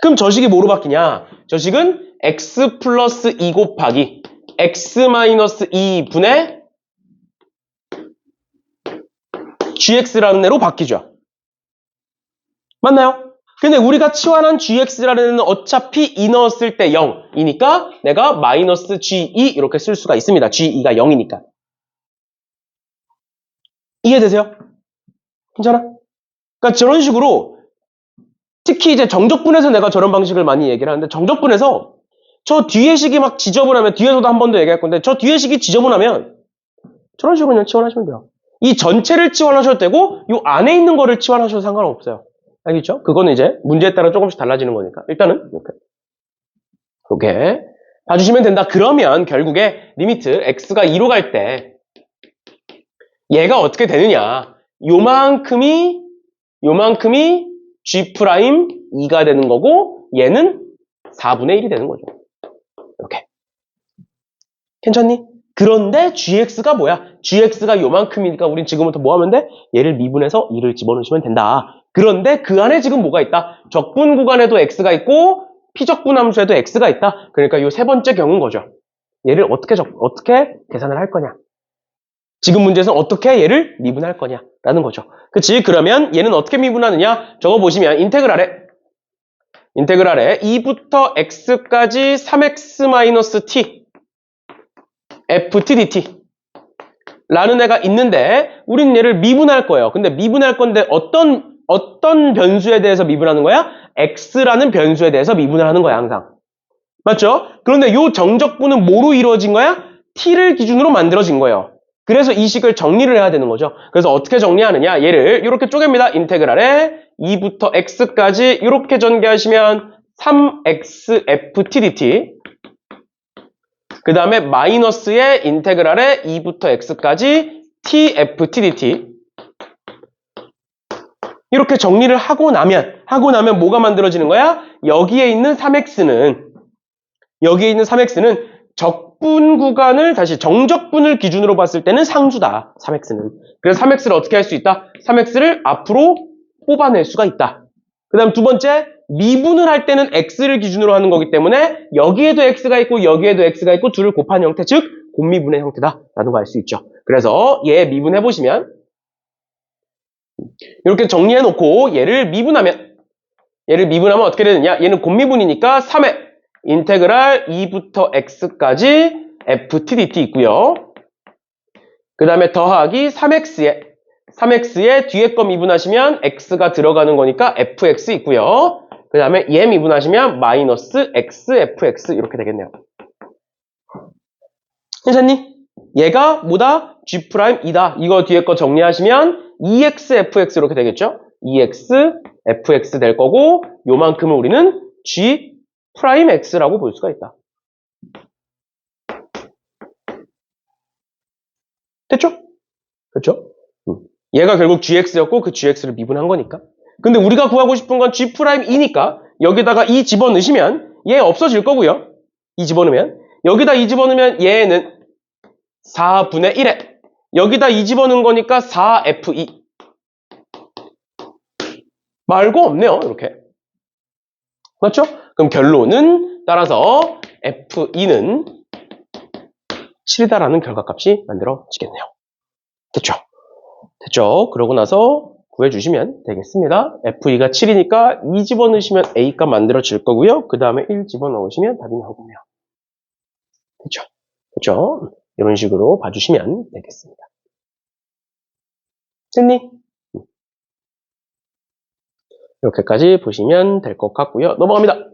그럼 저식이 뭐로 바뀌냐? 저식은 x 플러스 2 곱하기 x 마이너스 2분의 gx라는 애로 바뀌죠. 맞나요? 근데 우리가 치환한 gx라는 애는 어차피 2 넣었을 때 0이니까 내가 마이너스 g2 이렇게 쓸 수가 있습니다. g2가 0이니까. 이해되세요? 괜찮아? 그러니까 저런 식으로 특히 이제 정적분에서 내가 저런 방식을 많이 얘기를 하는데 정적분에서 저 뒤에 식이 막 지저분하면 뒤에서도 한 번 더 얘기할 건데 저 뒤에 식이 지저분하면 저런 식으로 그냥 치환하시면 돼요. 이 전체를 치환하셔도 되고 이 안에 있는 거를 치환하셔도 상관없어요. 알겠죠? 그거는 이제 문제에 따라 조금씩 달라지는 거니까 일단은 이렇게 봐주시면 된다. 그러면 결국에 리미트 x가 2로 갈 때 얘가 어떻게 되느냐 요만큼이 g 프라임 2가 되는 거고 얘는 4분의 1이 되는 거죠. 이렇게 괜찮니? 그런데 gx가 뭐야? gx가 요만큼이니까 우린 지금부터 뭐 하면 돼? 얘를 미분해서 2를 집어넣으시면 된다. 그런데 그 안에 지금 뭐가 있다? 적분 구간에도 x가 있고 피적분 함수에도 x가 있다. 그러니까 이 세 번째 경우인 거죠. 얘를 어떻게 계산을 할 거냐? 지금 문제에서는 어떻게 얘를 미분할 거냐라는 거죠. 그치? 그러면 얘는 어떻게 미분하느냐? 저거 보시면 인테그랄에 2부터 x까지 3x-t ft dt 라는 애가 있는데 우린 얘를 미분할 거예요. 근데 미분할 건데 어떤 변수에 대해서 미분하는 거야? x라는 변수에 대해서 미분을 하는 거야 항상. 맞죠? 그런데 이 정적분은 뭐로 이루어진 거야? t를 기준으로 만들어진 거예요. 그래서 이 식을 정리를 해야 되는 거죠. 그래서 어떻게 정리하느냐? 얘를 이렇게 쪼갭니다. 인테그랄에 2부터 x까지 이렇게 전개하시면 3x ft dt 그 다음에 마이너스의 인테그랄에 2부터 x까지 t ft dt 이렇게 정리를 하고 나면 뭐가 만들어지는 거야? 여기에 있는 3x는 적분 구간을 다시 정적분을 기준으로 봤을 때는 상수다. 3x는. 그래서 3x를 어떻게 할 수 있다? 3x를 앞으로 뽑아낼 수가 있다. 그 다음 두 번째, 미분을 할 때는 x를 기준으로 하는 거기 때문에 여기에도 x가 있고 여기에도 x가 있고 둘을 곱한 형태, 즉 곱미분의 형태다라는 거 알 수 있죠. 그래서 얘 미분해보시면 이렇게 정리해놓고 얘를 미분하면 어떻게 되느냐? 얘는 곱미분이니까 3의 인테그랄 2부터 x까지 ft dt 있고요. 그 다음에 더하기 3x에 뒤에 거 미분하시면 x가 들어가는 거니까 fx 있고요. 그 다음에 얘 미분하시면 마이너스 x fx 이렇게 되겠네요. 괜찮니? 얘가 뭐다? G'2다. 이거 뒤에 거 정리하시면 2x fx 이렇게 되겠죠? 2x fx 될 거고 요만큼을 우리는 G'X라고 볼 수가 있다. 됐죠? 그렇죠? 얘가 결국 gx였고 그 gx를 미분한 거니까. 근데 우리가 구하고 싶은 건 g'이니까 여기다가 2 집어넣으시면 얘 없어질 거고요. 2 집어넣으면. 여기다 2 집어넣으면 얘는 4분의 1에 여기다 2 집어넣은 거니까 4f2 말고 없네요. 이렇게. 맞죠? 그럼 결론은 따라서 f2는 7이다라는 결과값이 만들어지겠네요. 됐죠? 됐죠? 그러고 나서 구해주시면 되겠습니다. f2가 7이니까 2 집어넣으시면 a값 만들어질 거고요. 그 다음에 1 집어넣으시면 답이 나오겠네요. 됐죠? 됐죠? 이런 식으로 봐주시면 되겠습니다. 됐니? 이렇게까지 보시면 될 것 같고요. 넘어갑니다.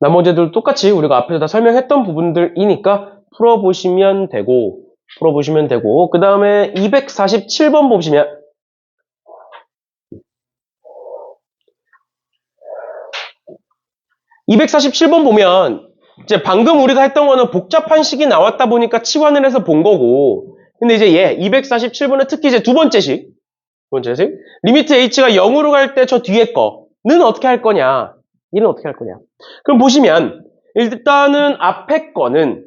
나머지들 똑같이 우리가 앞에서 다 설명했던 부분들이니까 풀어보시면 되고 그 다음에 247번 보시면 247번 보면 이제 방금 우리가 했던 거는 복잡한 식이 나왔다 보니까 치환을 해서 본 거고 근데 이제 얘 247번은 특히 이제 두 번째식 리미트 h가 0으로 갈 때 저 뒤에 거는 어떻게 할 거냐 얘는 어떻게 할 거냐 그럼 보시면 일단은 앞에 거는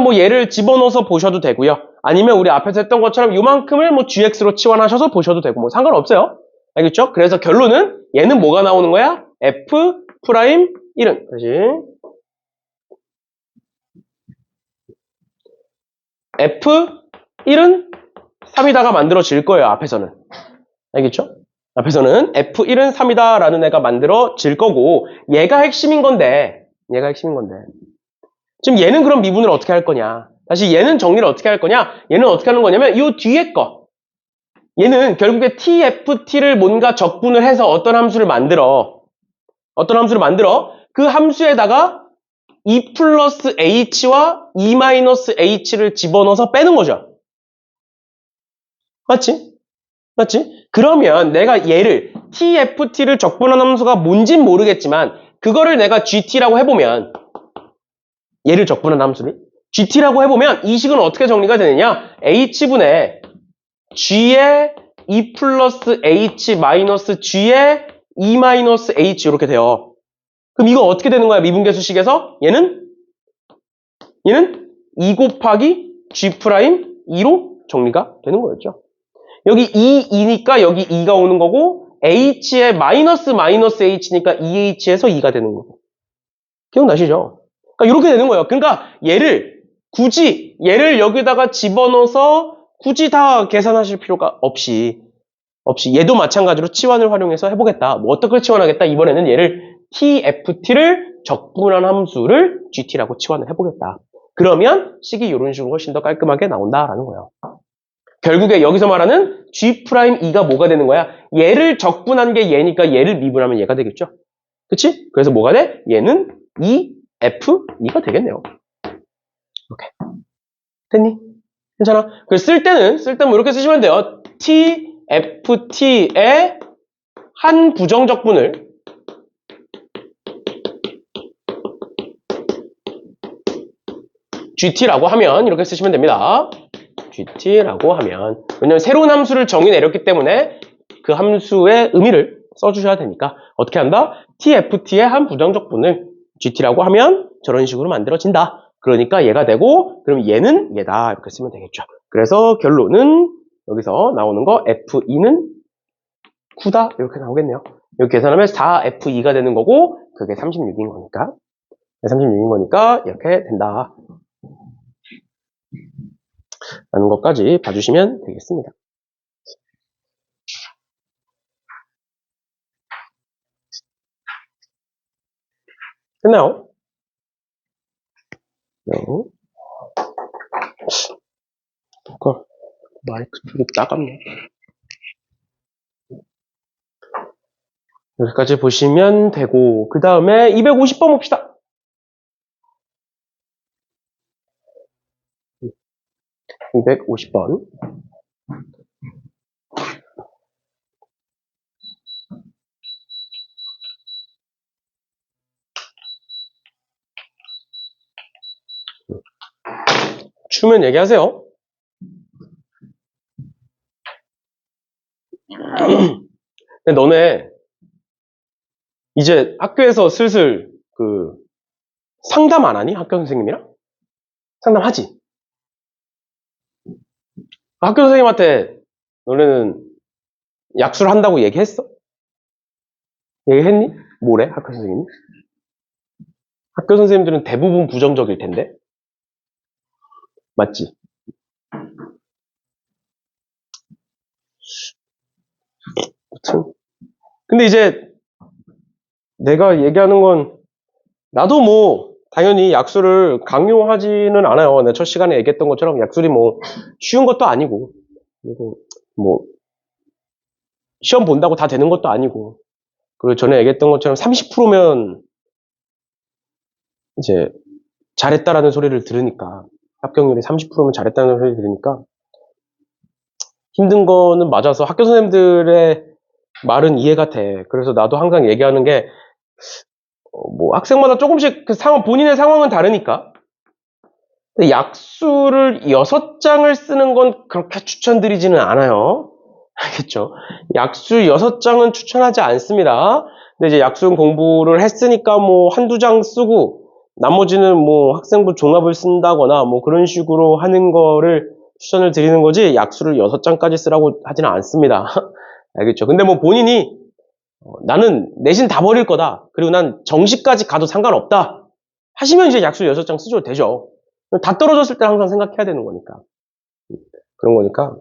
뭐 얘를 집어넣어서 보셔도 되고요 아니면 우리 앞에서 했던 것처럼 요만큼을 뭐 gx로 치환하셔서 보셔도 되고 뭐 상관없어요 알겠죠? 그래서 결론은 얘는 뭐가 나오는 거야? f'1은 다시 f1은 3이다가 만들어질 거예요 앞에서는 알겠죠? 앞에서는 f1은 3이다 라는 애가 만들어질 거고 얘가 핵심인 건데 지금 얘는 그럼 미분을 어떻게 할 거냐 다시 얘는 정리를 어떻게 할 거냐 얘는 어떻게 하는 거냐면 이 뒤에 거 얘는 결국에 tft를 뭔가 적분을 해서 어떤 함수를 만들어 그 함수에다가 2 플러스 h와 2 마이너스 h를 집어넣어서 빼는 거죠 맞지? 그러면 내가 얘를 tft를 적분한 함수가 뭔진 모르겠지만 그거를 내가 gt라고 해보면 얘를 적분한 함수를 gt라고 해보면 이 식은 어떻게 정리가 되느냐 h분의 g의 2 플러스 h 마이너스 g의 2 마이너스 h 이렇게 돼요 그럼 이거 어떻게 되는 거야 미분계수식에서 얘는 2 곱하기 g'2로 정리가 되는 거였죠 여기 2니까 여기 2가 오는 거고 h에 마이너스 h니까 2h에서 2가 되는 거고 기억나시죠? 그러니까 이렇게 되는 거예요. 그러니까 얘를 여기다가 집어넣어서 굳이 다 계산하실 필요가 없이 얘도 마찬가지로 치환을 활용해서 해보겠다. 뭐 어떻게 치환하겠다? 이번에는 얘를 tft를 적분한 함수를 gt라고 치환을 해보겠다. 그러면 식이 이런 식으로 훨씬 더 깔끔하게 나온다라는 거예요. 결국에 여기서 말하는 G'2가 뭐가 되는 거야? 얘를 적분한 게 얘니까 얘를 미분하면 얘가 되겠죠? 그치? 그래서 뭐가 돼? 얘는 F2가 되겠네요. 이렇게. 됐니? 괜찮아? 그래서 쓸 때는 뭐 이렇게 쓰시면 돼요. TFT의 한 부정적분을 GT라고 하면 이렇게 쓰시면 됩니다. GT라고 하면 왜냐면 새로운 함수를 정의 내렸기 때문에 그 함수의 의미를 써주셔야 되니까 어떻게 한다? TFT의 한 부정적분을 GT라고 하면 저런 식으로 만들어진다. 그러니까 얘가 되고 그럼 얘는 얘다 이렇게 쓰면 되겠죠. 그래서 결론은 여기서 나오는 거 F2는 9다 이렇게 나오겠네요. 이렇게 계산하면 4F2가 되는 거고 그게 36인 거니까 36인 거니까 이렇게 된다. 라는 것까지 봐주시면 되겠습니다. 됐나요? 네. 마이크 쪽이 따갑네. 여기까지 보시면 되고 그 다음에 250번 봅시다. 250번. 추면 얘기하세요. 근데 너네 이제 학교에서 슬슬 그 상담 안 하니? 학교 선생님이랑? 상담하지? 학교 선생님한테 너네는 약수를 한다고 얘기했어? 얘기했니? 뭐래? 학교 선생님이? 학교 선생님들은 대부분 부정적일 텐데? 맞지? 아무튼. 근데 이제 내가 얘기하는 건 나도 뭐 당연히 약수를 강요하지는 않아요. 내가 첫 시간에 얘기했던 것처럼 약술이 뭐 쉬운 것도 아니고 그리고 뭐 시험 본다고 다 되는 것도 아니고 그리고 전에 얘기했던 것처럼 30%면 이제 잘했다라는 소리를 들으니까 합격률이 30%면 잘했다는 소리를 들으니까 힘든 거는 맞아서 학교 선생님들의 말은 이해가 돼. 그래서 나도 항상 얘기하는 게 뭐 학생마다 조금씩 그 상황 본인의 상황은 다르니까 근데 약수를 6장을 쓰는 건 그렇게 추천드리지는 않아요. 알겠죠? 약수 6장은 추천하지 않습니다. 근데 이제 약수 공부를 했으니까 뭐 한두 장 쓰고 나머지는 뭐 학생부 종합을 쓴다거나 뭐 그런 식으로 하는 거를 추천을 드리는 거지 약수를 6장까지 쓰라고 하지는 않습니다. 알겠죠? 근데 뭐 본인이 나는 내신 다 버릴 거다. 그리고 난 정시까지 가도 상관없다. 하시면 이제 약수 6장 쓰셔도 되죠. 다 떨어졌을 때 항상 생각해야 되는 거니까. 그런 거니까.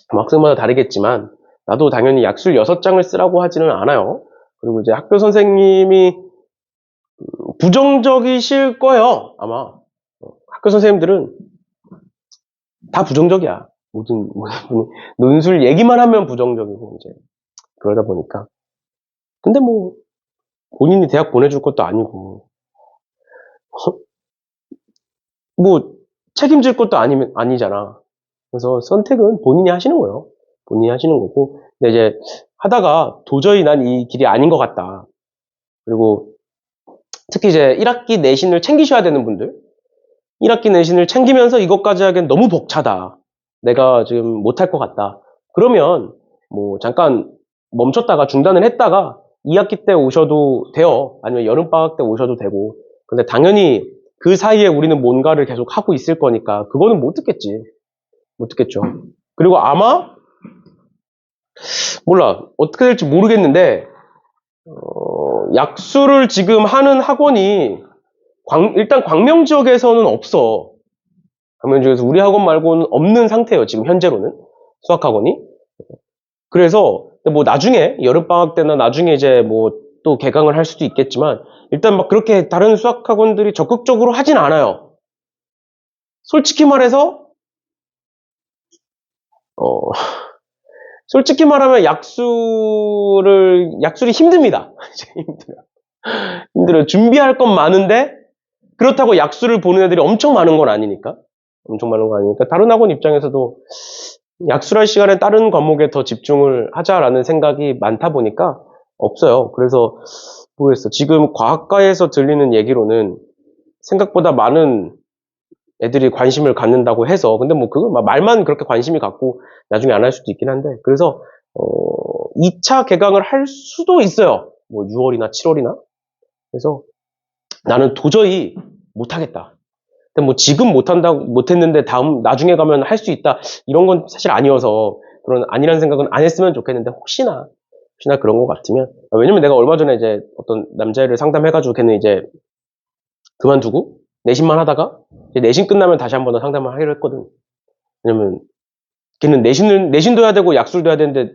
학생마다 다르겠지만, 나도 당연히 약술 6장을 쓰라고 하지는 않아요. 그리고 이제 학교 선생님이 부정적이실 거예요, 아마. 학교 선생님들은 다 부정적이야. 모든 논술 얘기만 하면 부정적이고, 이제. 그러다 보니까. 근데 뭐, 본인이 대학 보내줄 것도 아니고, 뭐, 책임질 것도 아니잖아. 그래서 선택은 본인이 하시는 거예요. 본인이 하시는 거고. 근데 이제 하다가 도저히 난 이 길이 아닌 것 같다. 그리고 특히 이제 1학기 내신을 챙기셔야 되는 분들. 1학기 내신을 챙기면서 이것까지 하기엔 너무 벅차다. 내가 지금 못할 것 같다. 그러면 뭐 잠깐 멈췄다가 중단을 했다가 2학기 때 오셔도 돼요. 아니면 여름방학 때 오셔도 되고. 근데 당연히 그 사이에 우리는 뭔가를 계속 하고 있을 거니까 그거는 못 듣겠지. 못 듣겠죠. 그리고 아마 몰라 어떻게 될지 모르겠는데 약수를 지금 하는 학원이 일단 광명 지역에서는 없어. 광명 지역에서 우리 학원 말고는 없는 상태예요. 지금 현재로는 수학 학원이. 그래서 뭐 나중에 여름 방학 때나 나중에 이제 뭐 또 개강을 할 수도 있겠지만 일단 막 그렇게 다른 수학 학원들이 적극적으로 하진 않아요. 솔직히 말해서 솔직히 말하면 약술이 힘듭니다. 힘들어요. 준비할 건 많은데 그렇다고 약수를 보는 애들이 엄청 많은 건 아니니까. 엄청 많은 건 아니니까. 다른 학원 입장에서도 약수할 시간에 다른 과목에 더 집중을 하자라는 생각이 많다 보니까 없어요. 그래서 모르겠어. 지금 과학과에서 들리는 얘기로는 생각보다 많은 애들이 관심을 갖는다고 해서 근데 뭐 그거 말만 그렇게 관심이 갖고 나중에 안 할 수도 있긴 한데 그래서 2차 개강을 할 수도 있어요. 뭐 6월이나 7월이나. 그래서 나는 도저히 못하겠다. 근데 뭐 지금 못했는데 나중에 가면 할 수 있다. 이런 건 사실 아니어서, 아니라는 생각은 안 했으면 좋겠는데, 혹시나 그런 것 같으면. 왜냐면 내가 얼마 전에 이제 어떤 남자애를 상담해가지고 걔는 이제 그만두고 내신만 하다가, 이제 내신 끝나면 다시 한 번 더 상담을 하기로 했거든. 왜냐면 걔는 내신도 해야 되고 약술도 해야 되는데,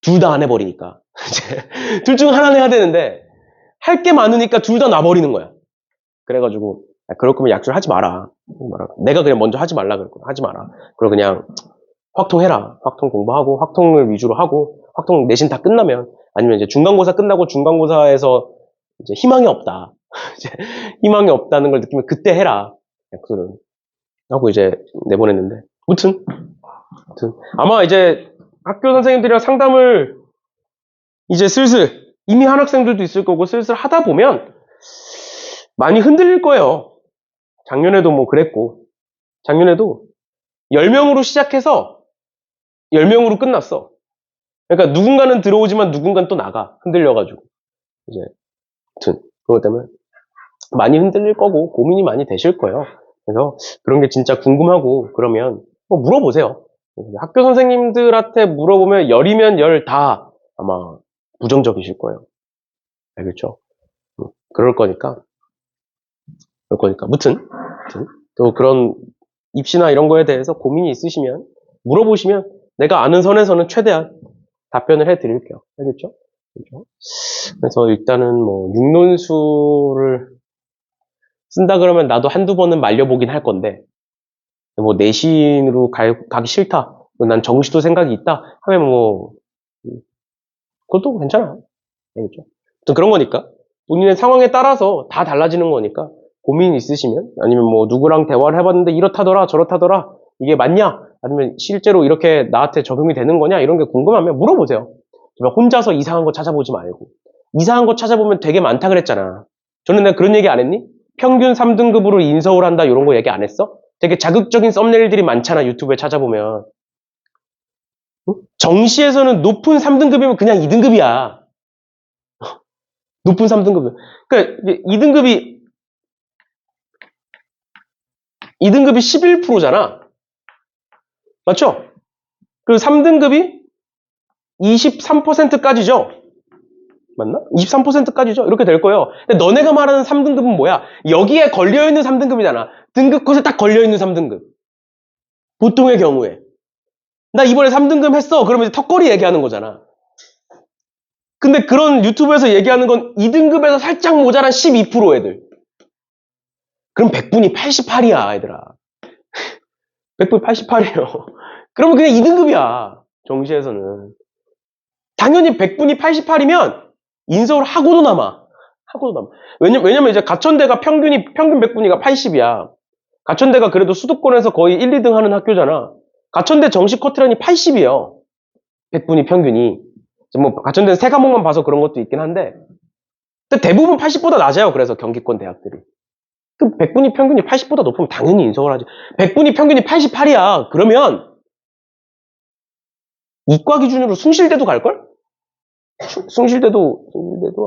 둘 다 안 해버리니까. 둘 중 하나는 해야 되는데, 할 게 많으니까 둘 다 놔버리는 거야. 그래가지고, 그럴 거면 약술 하지 마라. 내가 그냥 먼저 하지 말라 그랬거든. 하지 마라. 그리고 그냥 확통해라. 확통 공부하고, 확통을 위주로 하고, 확통 내신 다 끝나면, 아니면 이제 중간고사 끝나고 중간고사에서 이제 희망이 없다. 이제 희망이 없다는 걸 느끼면 그때 해라. 약술은. 하고 이제 내보냈는데. 무튼. 아마 이제 학교 선생님들이랑 상담을 이제 슬슬, 이미 한 학생들도 있을 거고 슬슬 하다 보면 많이 흔들릴 거예요. 작년에도 뭐 그랬고, 작년에도 10명으로 시작해서 10명으로 끝났어. 그러니까 누군가는 들어오지만 누군가는 또 나가. 흔들려가지고. 이제, 아무튼, 그것 때문에 많이 흔들릴 거고 고민이 많이 되실 거예요. 그래서 그런 게 진짜 궁금하고 그러면 뭐 물어보세요. 학교 선생님들한테 물어보면 열이면 열 다 아마 부정적이실 거예요. 알겠죠? 그럴 거니까. 무튼 또 그런 입시나 이런 거에 대해서 고민이 있으시면 물어보시면 내가 아는 선에서는 최대한 답변을 해드릴게요. 알겠죠? 그렇죠? 그래서 일단은 뭐 육론수를 쓴다 그러면 나도 한두 번은 말려보긴 할 건데 뭐 내신으로 가기 싫다. 난 정시도 생각이 있다. 하면 뭐 그것도 괜찮아. 알겠죠? 또 그런 거니까 본인의 상황에 따라서 다 달라지는 거니까 고민 있으시면 아니면 뭐 누구랑 대화를 해봤는데 이렇다더라 저렇다더라 이게 맞냐? 아니면 실제로 이렇게 나한테 적용이 되는 거냐? 이런 게 궁금하면 물어보세요. 혼자서 이상한 거 찾아보지 말고. 이상한 거 찾아보면 되게 많다 그랬잖아. 저는 내가 그런 얘기 안 했니? 평균 3등급으로 인서울 한다 이런 거 얘기 안 했어? 되게 자극적인 썸네일들이 많잖아. 유튜브에 찾아보면. 응? 정시에서는 높은 3등급이면 그냥 2등급이야. 높은 3등급. 그러니까 2등급이 11%잖아. 맞죠? 그리고 3등급이 23%까지죠. 맞나? 23%까지죠. 이렇게 될 거예요. 근데 너네가 말하는 3등급은 뭐야? 여기에 걸려있는 3등급이잖아. 등급 컷에 딱 걸려있는 3등급. 보통의 경우에. 나 이번에 3등급 했어. 그러면 이제 턱걸이 얘기하는 거잖아. 근데 그런 유튜브에서 얘기하는 건 2등급에서 살짝 모자란 12% 애들. 그럼 100분이 88이야, 얘들아. 100분이 88이에요. 그러면 그냥 2등급이야. 정시에서는. 당연히 100분이 88이면 인서울 하고도 남아. 왜냐면 이제 가천대가 평균 100분위가 80이야. 가천대가 그래도 수도권에서 거의 1, 2등 하는 학교잖아. 가천대 정시 커트라인이 80이에요. 100분위 평균이. 뭐 가천대는 세 과목만 봐서 그런 것도 있긴 한데 근데 대부분 80보다 낮아요. 그래서 경기권 대학들이. 그럼 100분위 평균이 80보다 높으면 당연히 인서울 하지. 100분위 평균이 88이야. 그러면 이과 기준으로 숭실대도 갈걸? 숭실대도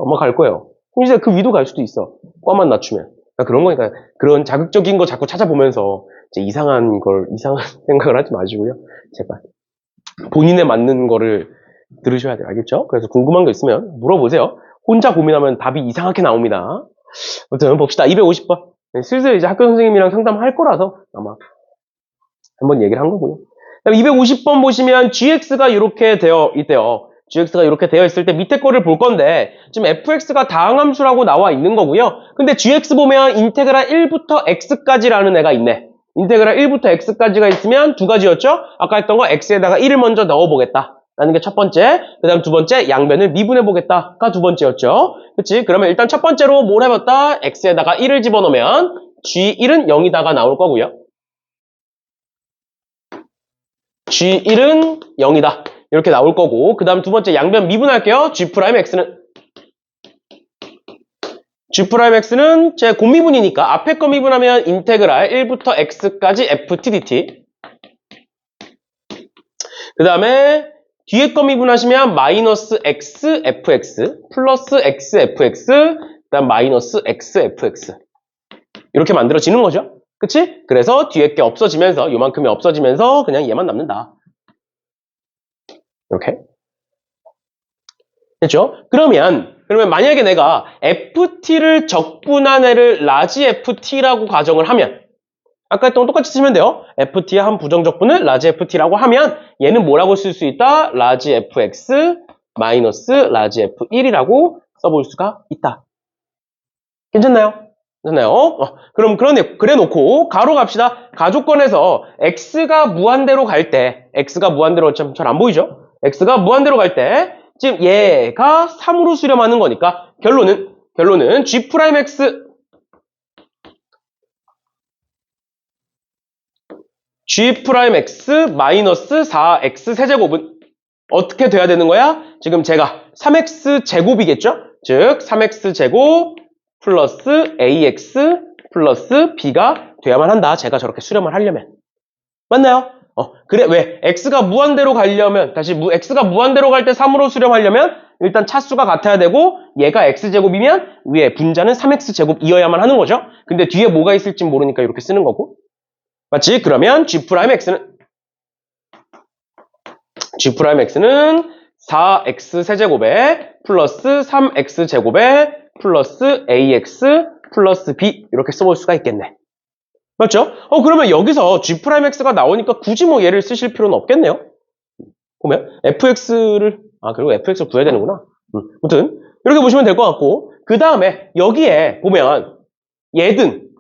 아마 갈 거예요. 숭실대 그 위도 갈 수도 있어. 과만 낮추면. 그러니까 그런 거니까 그런 자극적인 거 자꾸 찾아보면서 이제 이상한 생각을 하지 마시고요. 제발 본인에 맞는 거를 들으셔야 돼요. 알겠죠? 그래서 궁금한 거 있으면 물어보세요. 혼자 고민하면 답이 이상하게 나옵니다. 아무튼 봅시다. 250번. 슬슬 이제 학교 선생님이랑 상담할 거라서 아마 한번 얘기를 한 거고요. 250번 보시면 GX가 이렇게 되어 있대요. GX가 이렇게 되어 있을 때 밑에 거를 볼 건데 지금 fx가 다항함수라고 나와 있는 거고요. 근데 GX 보면 인테그랄 1부터 x까지라는 애가 있네. 인테그랄 1부터 x까지가 있으면 두 가지였죠? 아까 했던 거 x에다가 1을 먼저 넣어보겠다. 라는 게 첫 번째. 그 다음 두 번째, 양변을 미분해보겠다가 두 번째였죠. 그치? 그러면 일단 첫 번째로 뭘 해봤다? x에다가 1을 집어넣으면 g1은 0이다가 나올 거고요. g1은 0이다. 이렇게 나올 거고 그 다음 두 번째 양변 미분할게요. G'X는 제 곱미분이니까 앞에 거 미분하면 인테그랄 1부터 x까지 ft dt 그 다음에 뒤에 거 미분하시면 마이너스 x fx 플러스 x fx 그 다음 마이너스 x fx 이렇게 만들어지는 거죠. 그치? 그래서 뒤에 게 없어지면서 요만큼이 없어지면서 그냥 얘만 남는다. 이렇게 됐죠? 그러면 만약에 내가 ft를 적분한 애를 라지 ft라고 가정을 하면 아까 했던 거 똑같이 쓰면 돼요. ft의 한 부정적분을 라지 ft라고 하면 얘는 뭐라고 쓸 수 있다? 라지 fx 마이너스 라지 f1이라고 써볼 수가 있다. 괜찮나요? 그럼 그래 놓고 가로 갑시다. 가조건에서 x가 무한대로 갈 때 참 잘 안 보이죠? x가 무한대로 갈 때 지금 얘가 3으로 수렴하는 거니까 결론은 G'X 마이너스 4x 세제곱은 어떻게 돼야 되는 거야? 지금 제가 3x 제곱이겠죠? 즉 3x 제곱 플러스 ax 플러스 b가 돼야만 한다. 제가 저렇게 수렴을 하려면. 맞나요? 그래, 왜? x가 무한대로 가려면, x가 무한대로 갈 때 3으로 수렴하려면, 일단 차수가 같아야 되고, 얘가 x제곱이면, 위에 분자는 3x제곱이어야만 하는 거죠? 근데 뒤에 뭐가 있을지 모르니까 이렇게 쓰는 거고. 맞지? 그러면 g'x는 4x 세제곱에, 플러스 3x제곱에, 플러스 ax, 플러스 b, 이렇게 써볼 수가 있겠네. 맞죠? 그러면 여기서 g'x가 나오니까 굳이 뭐 얘를 쓰실 필요는 없겠네요. 보면 fx를 그리고 fx를 구해야 되는구나. 아무튼 이렇게 보시면 될 것 같고, 그 다음에 여기에 보면 얘든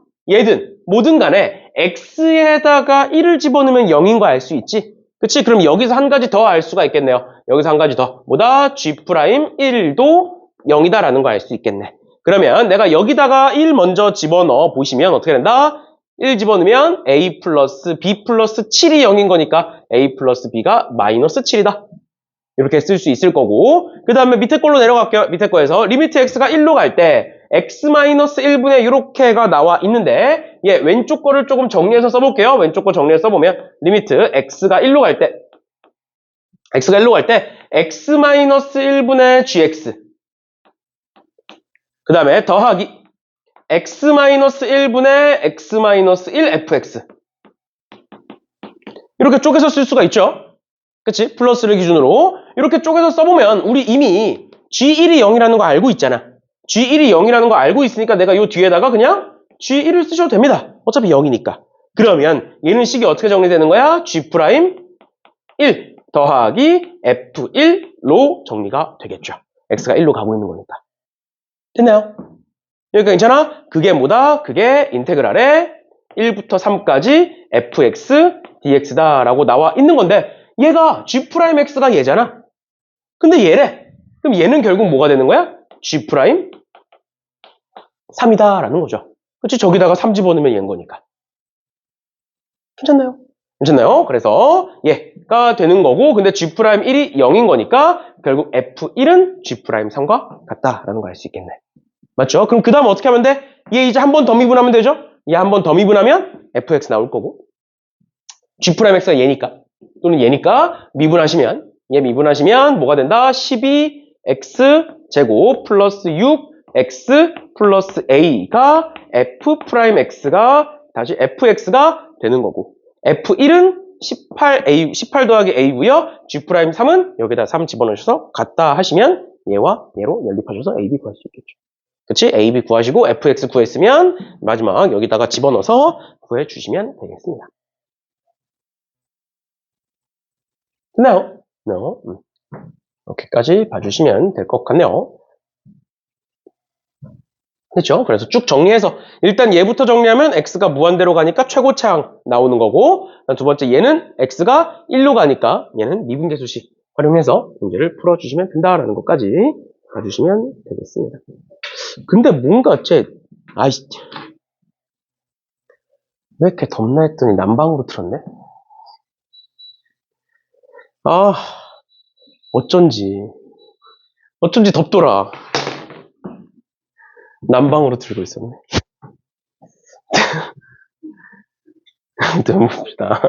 뭐든 간에 x에다가 1을 집어넣으면 0인 거 알 수 있지? 그치? 그럼 여기서 한 가지 더 알 수가 있겠네요. 여기서 한 가지 더. 뭐다? g'1도 0이다라는 거 알 수 있겠네. 그러면 내가 여기다가 1 먼저 집어넣어 보시면 어떻게 된다? 1 집어넣으면 a 플러스 b 플러스 7이 0인 거니까 a 플러스 b가 마이너스 7이다. 이렇게 쓸 수 있을 거고, 그 다음에 밑에 걸로 내려갈게요. 밑에 거에서 리미트 x가 1로 갈 때 x 마이너스 1분의 이렇게가 나와 있는데, 얘 왼쪽 거를 조금 정리해서 써볼게요. 왼쪽 거 정리해서 써보면 리미트 x가 1로 갈 때 x 마이너스 1분의 gx, 그 다음에 더하기 x 마이너스 1분의 x 마이너스 1 fx, 이렇게 쪼개서 쓸 수가 있죠. 그치? 플러스를 기준으로 이렇게 쪼개서 써보면 우리 이미 g1이 0이라는 거 알고 있잖아. g1이 0이라는 거 알고 있으니까 내가 요 뒤에다가 그냥 g1을 쓰셔도 됩니다. 어차피 0이니까. 그러면 얘는 식이 어떻게 정리되는 거야? g'1 더하기 f1로 정리가 되겠죠. x가 1로 가고 있는 거니까. 됐나요? 여기가 괜찮아? 그게 뭐다? 그게 인테그랄에 1부터 3까지 fx dx다라고 나와 있는 건데, 얘가 g'x가 얘잖아. 근데 얘래. 그럼 얘는 결국 뭐가 되는 거야? g'3이다라는 거죠. 그치? 저기다가 3 집어넣으면 얘인 거니까. 괜찮나요? 그래서 얘가 되는 거고, 근데 g'1이 0인 거니까 결국 f1은 g'3과 같다라는 거 알 수 있겠네. 맞죠? 그럼 그 다음 어떻게 하면 돼? 얘 이제 한 번 더 미분하면 되죠? 얘 한 번 더 미분하면 fx 나올 거고, g'x가 얘니까, 또는 얘니까 미분하시면 뭐가 된다? 12x 제곱 플러스 6x 플러스 a가 f'x가 다시 fx가 되는 거고, f1은 18 더하기 a고요. g'3은 여기다 3 집어넣으셔서 같다 하시면 얘와 얘로 연립하셔서 ab 구할 수 있겠죠. 그치? ab 구하시고 fx 구했으면 마지막 여기다가 집어넣어서 구해주시면 되겠습니다. 됐나요? 이렇게까지 봐주시면 될 것 같네요. 됐죠? 그래서 쭉 정리해서 일단 얘부터 정리하면 x가 무한대로 가니까 최고차항 나오는 거고, 두 번째 얘는 x가 1로 가니까 얘는 미분계수식 활용해서 문제를 풀어주시면 된다라는 것까지 봐주시면 되겠습니다. 근데 뭔가 왜 이렇게 덥나 했더니 난방으로 틀었네? 어쩐지 덥더라. 난방으로 틀고 있었네. 아무튼 봅시다.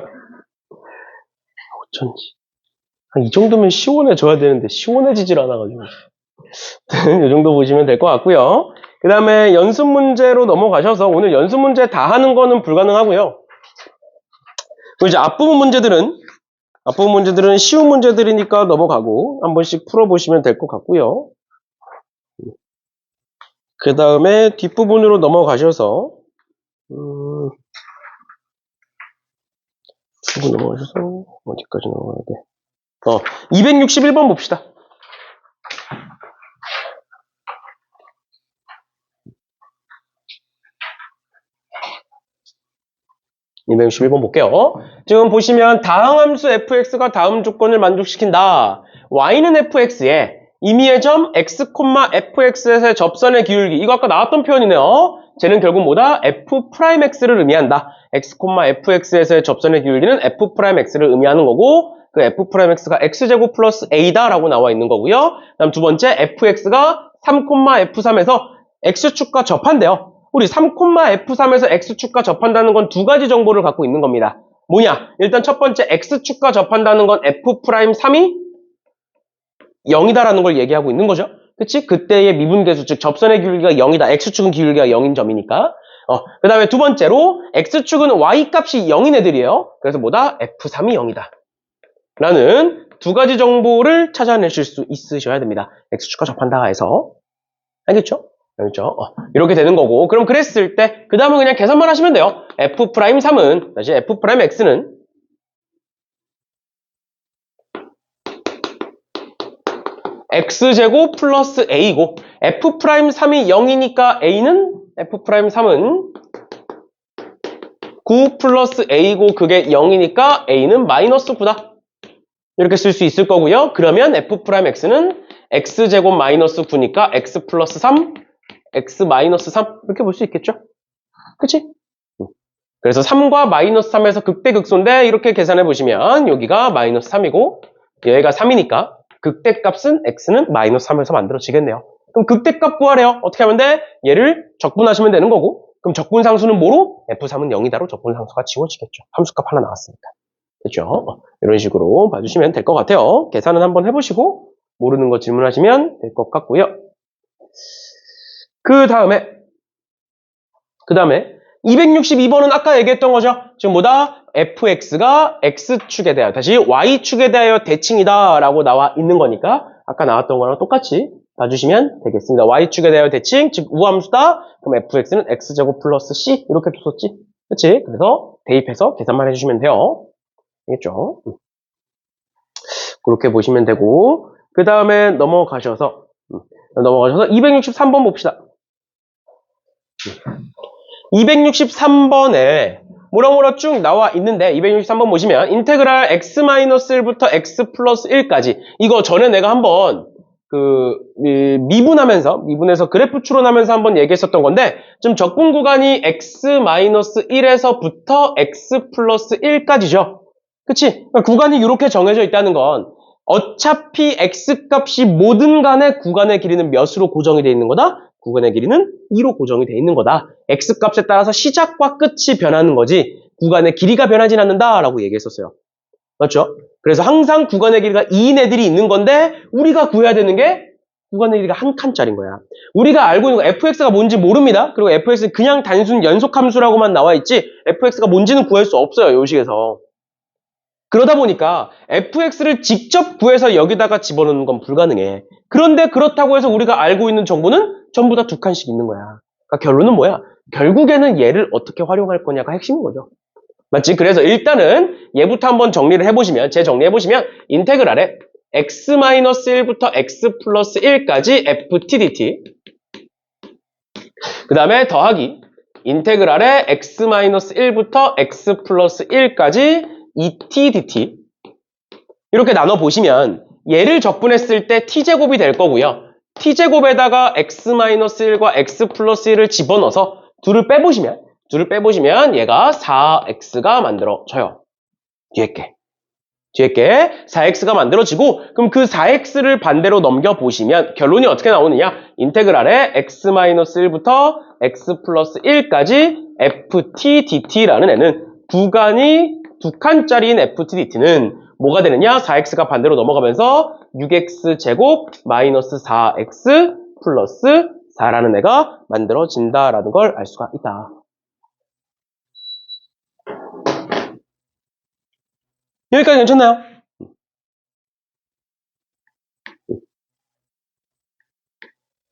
어쩐지. 이 정도면 시원해져야 되는데 시원해지질 않아가지고. 이 정도 보시면 될 것 같고요. 그 다음에 연습 문제로 넘어가셔서 오늘 연습 문제 다 하는 거는 불가능하고요. 그리고 이제 앞부분 문제들은 쉬운 문제들이니까 넘어가고 한 번씩 풀어보시면 될 것 같고요. 그 다음에 뒷부분으로 넘어가셔서 어디까지 넘어가야 돼? 261번 봅시다. 볼게요. 지금 보시면 다항함수 fx가 다음 조건을 만족시킨다. y는 fx에 임의의 점 x, fx에서의 접선의 기울기, 이거 아까 나왔던 표현이네요. 쟤는 결국 뭐다? f'x를 의미한다. x, fx에서의 접선의 기울기는 f'x를 의미하는 거고, 그 f'x가 x제곱 플러스 a다 라고 나와 있는 거고요. 다음 두 번째, fx가 3, f3에서 x축과 접한대요. 우리 3, f3에서 x축과 접한다는 건 두 가지 정보를 갖고 있는 겁니다. 뭐냐? 일단 첫 번째 x축과 접한다는 건 f'3이 0이다라는 걸 얘기하고 있는 거죠. 그치? 그때의 미분계수, 즉 접선의 기울기가 0이다. x축은 기울기가 0인 점이니까. 그 다음에 두 번째로 x축은 y값이 0인 애들이에요. 그래서 뭐다? f3이 0이다. 라는 두 가지 정보를 찾아내실 수 있으셔야 됩니다. x축과 접한다 해서. 알겠죠? 알겠죠? 이렇게 되는 거고. 그럼 그랬을 때 그 다음은 그냥 계산만 하시면 돼요. f'3은 다시 f'x는 x제곱 플러스 a고 f'3이 0이니까 a는 f'3은 9 플러스 a고 그게 0이니까 a는 마이너스 9다. 이렇게 쓸 수 있을 거고요. 그러면 f'x는 x제곱 마이너스 9니까 x 플러스 3, x 마이너스 3 이렇게 볼 수 있겠죠? 그치? 그래서 3과 마이너스 3에서 극대극소인데 이렇게 계산해 보시면 여기가 마이너스 3이고 얘가 3이니까 극대값은 x는 마이너스 3에서 만들어지겠네요. 그럼 극대값 구하래요. 어떻게 하면 돼? 얘를 적분하시면 되는 거고 그럼 적분상수는 뭐로? f3은 0이다로 적분상수가 지워지겠죠. 함수값 하나 나왔으니까. 됐죠? 이런 식으로 봐주시면 될 것 같아요. 계산은 한번 해보시고 모르는 거 질문하시면 될 것 같고요. 그 다음에 262번은 아까 얘기했던 거죠. 지금 뭐다? fx가 x축에 대하여 다시 y축에 대하여 대칭이다 라고 나와 있는 거니까 아까 나왔던 거랑 똑같이 봐주시면 되겠습니다. y축에 대하여 대칭, 즉 우함수다. 그럼 fx는 x제곱 플러스 c 이렇게 줬었지. 그치? 그래서 대입해서 계산만 해주시면 돼요. 알겠죠? 그렇게 보시면 되고 그 다음에 넘어가셔서 263번 봅시다. 263번에 뭐라 쭉 나와 있는데 263번 보시면 인테그랄 x-1부터 x 플러스 1까지 이거 전에 내가 한번 미분해서 그래프 추론하면서 한번 얘기했었던 건데 좀 적분 구간이 x-1에서부터 x 플러스 1까지죠. 그치? 그러니까 구간이 이렇게 정해져 있다는 건 어차피 x값이 뭐든 간에 구간의 길이는 몇으로 고정이 되어 있는 거다? 구간의 길이는 2로 고정이 되어 있는 거다. x값에 따라서 시작과 끝이 변하는 거지 구간의 길이가 변하진 않는다라고 얘기했었어요. 맞죠? 그래서 항상 구간의 길이가 2인 애들이 있는 건데 우리가 구해야 되는 게 구간의 길이가 한 칸짜리인 거야. 우리가 알고 있는 거 fx가 뭔지 모릅니다. 그리고 fx는 그냥 단순 연속함수라고만 나와 있지 fx가 뭔지는 구할 수 없어요. 요식에서. 그러다 보니까 fx를 직접 구해서 여기다가 집어넣는 건 불가능해. 그런데 그렇다고 해서 우리가 알고 있는 정보는 전부 다 두 칸씩 있는 거야. 그러니까 결론은 뭐야? 결국에는 얘를 어떻게 활용할 거냐가 핵심인 거죠. 맞지? 그래서 일단은 얘부터 한번 정리를 해보시면 재정리해보시면 인테그랄에 x-1부터 x 플러스 1까지 ft dt 그 다음에 더하기 인테그랄에 x-1부터 x 플러스 1까지 et dt 이렇게 나눠보시면 얘를 적분했을 때 t제곱이 될 거고요. t제곱에다가 x-1과 x 플러스 1을 집어넣어서 둘을 빼보시면 얘가 4x가 만들어져요. 뒤에 게 4x가 만들어지고 그럼 그 4x를 반대로 넘겨보시면 결론이 어떻게 나오느냐 인테그랄에 x-1부터 x 플러스 1까지 ft dt라는 애는 구간이 두 칸짜리인 ft dt는 뭐가 되느냐 4x가 반대로 넘어가면서 6x제곱 마이너스 4x 플러스 4라는 애가 만들어진다라는 걸 알 수가 있다. 여기까지 괜찮나요?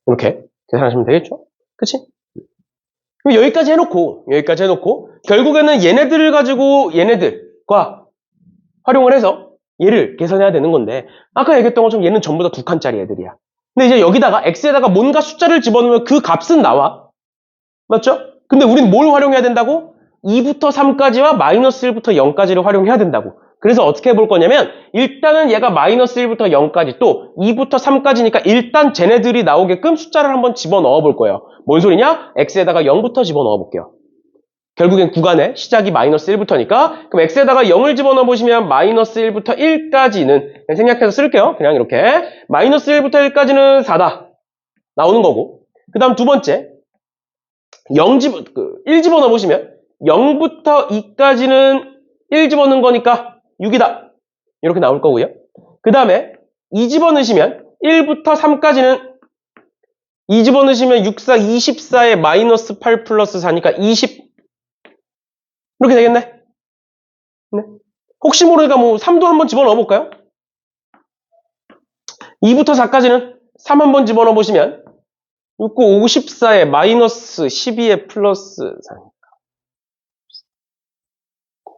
이렇게 계산하시면 되겠죠? 그치? 그럼 여기까지 해놓고 결국에는 얘네들을 가지고 얘네들과 활용을 해서 얘를 계산해야 되는 건데 아까 얘기했던 것처럼 얘는 전부 다 두 칸짜리 애들이야. 근데 이제 여기다가 x에다가 뭔가 숫자를 집어넣으면 그 값은 나와. 맞죠? 근데 우린 뭘 활용해야 된다고? 2부터 3까지와 마이너스 1부터 0까지를 활용해야 된다고. 그래서 어떻게 해볼 거냐면 일단은 얘가 마이너스 1부터 0까지 또 2부터 3까지니까 일단 쟤네들이 나오게끔 숫자를 한번 집어넣어 볼 거예요. 뭔 소리냐? x에다가 0부터 집어넣어 볼게요. 결국엔 구간의 시작이 마이너스 1부터니까 그럼 x에다가 0을 집어넣어 보시면 마이너스 1부터 1까지는 그냥 생략해서 쓸게요. 그냥 이렇게 마이너스 1부터 1까지는 4다 나오는 거고 그 다음 두 번째 1 집어넣어 보시면 0부터 2까지는 1 집어넣은 거니까 6이다. 이렇게 나올 거고요. 그 다음에 2 집어넣으시면 1부터 3까지는 2 집어넣으시면 6, 4, 24에 마이너스 8 플러스 4니까 20. 이렇게 되겠네. 네. 혹시 모르니까 뭐 3도 한번 집어넣어 볼까요? 2부터 4까지는 3 한번 집어넣어 보시면 6, 9, 54에 마이너스 12에 플러스 4니까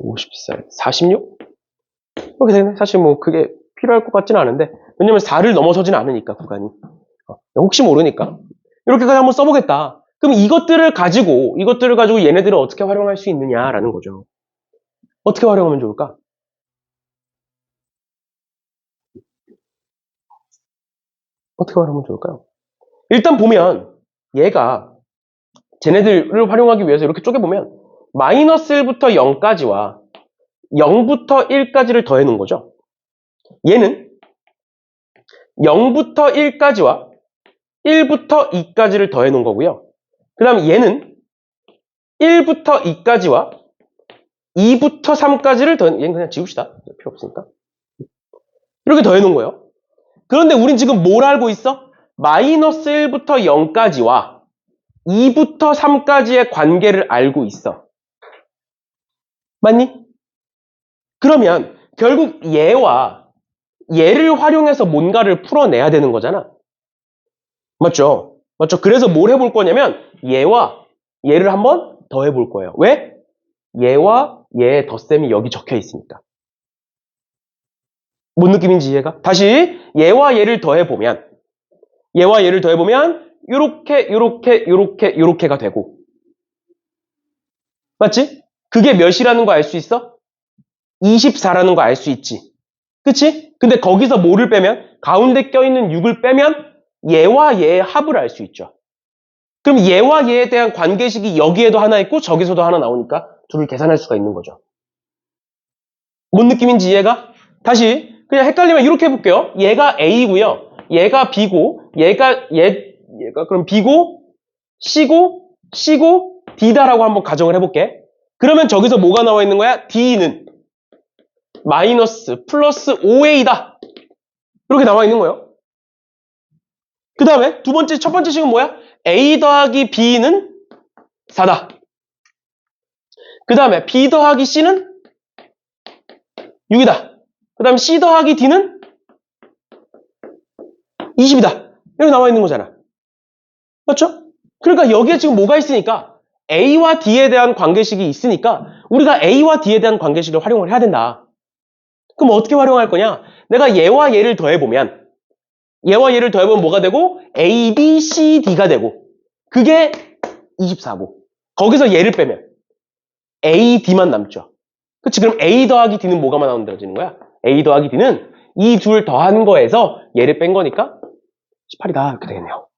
54에 46? 이렇게 되네. 사실 뭐 그게 필요할 것 같지는 않은데 왜냐면 4를 넘어서지는 않으니까 구간이. 혹시 모르니까 이렇게까지 한번 써보겠다. 그럼 이것들을 가지고 얘네들을 어떻게 활용할 수 있느냐라는 거죠. 어떻게 활용하면 좋을까? 어떻게 활용하면 좋을까요? 일단 보면 얘가 쟤네들을 활용하기 위해서 이렇게 쪼개보면 마이너스 1부터 0까지와 0부터 1까지를 더해 놓은 거죠. 얘는 0부터 1까지와 1부터 2까지를 더해 놓은 거고요. 그 다음에 얘는 1부터 2까지와 2부터 3까지를 더해, 얘는 그냥 지웁시다. 필요 없으니까. 이렇게 더해 놓은 거예요. 그런데 우린 지금 뭘 알고 있어? 마이너스 1부터 0까지와 2부터 3까지의 관계를 알고 있어. 맞니? 그러면 결국 얘와 얘를 활용해서 뭔가를 풀어내야 되는 거잖아. 맞죠? 맞죠? 그래서 뭘 해볼 거냐면 얘와 얘를 한번 더 해볼 거예요. 왜? 얘와 얘의 덧셈이 여기 적혀 있으니까. 뭔 느낌인지 이해가? 다시 얘와 얘를 더해보면 요렇게가 되고 맞지? 그게 몇이라는 거 알 수 있어? 24라는 거 알 수 있지. 그치? 근데 거기서 뭐를 빼면 가운데 껴있는 6을 빼면 얘와 얘의 합을 알 수 있죠. 그럼 얘와 얘에 대한 관계식이 여기에도 하나 있고 저기서도 하나 나오니까 둘을 계산할 수가 있는 거죠. 뭔 느낌인지 이해가? 다시 그냥 헷갈리면 이렇게 해볼게요. 얘가 A고요. 얘가 B고 얘가 그럼 B고 C고 D다라고 한번 가정을 해볼게. 그러면 저기서 뭐가 나와 있는 거야? D는 마이너스 플러스 5A다. 이렇게 나와 있는 거예요. 그 다음에 첫 번째 식은 뭐야? A 더하기 B는 4다. 그 다음에 B 더하기 C는 6이다. 그 다음에 C 더하기 D는 20이다. 이렇게 나와 있는 거잖아. 맞죠? 그러니까 여기에 지금 뭐가 있으니까 A와 D에 대한 관계식이 있으니까 우리가 A와 D에 대한 관계식을 활용을 해야 된다. 그럼 어떻게 활용할 거냐? 내가 얘와 얘를 더해보면 뭐가 되고 A, B, C, D가 되고 그게 24고 거기서 얘를 빼면 A, D만 남죠. 그치? 그럼 A 더하기 D는 뭐가 만들어지는 거야? A 더하기 D는 이 둘 더한 거에서 얘를 뺀 거니까 18이다 이렇게 되겠네요.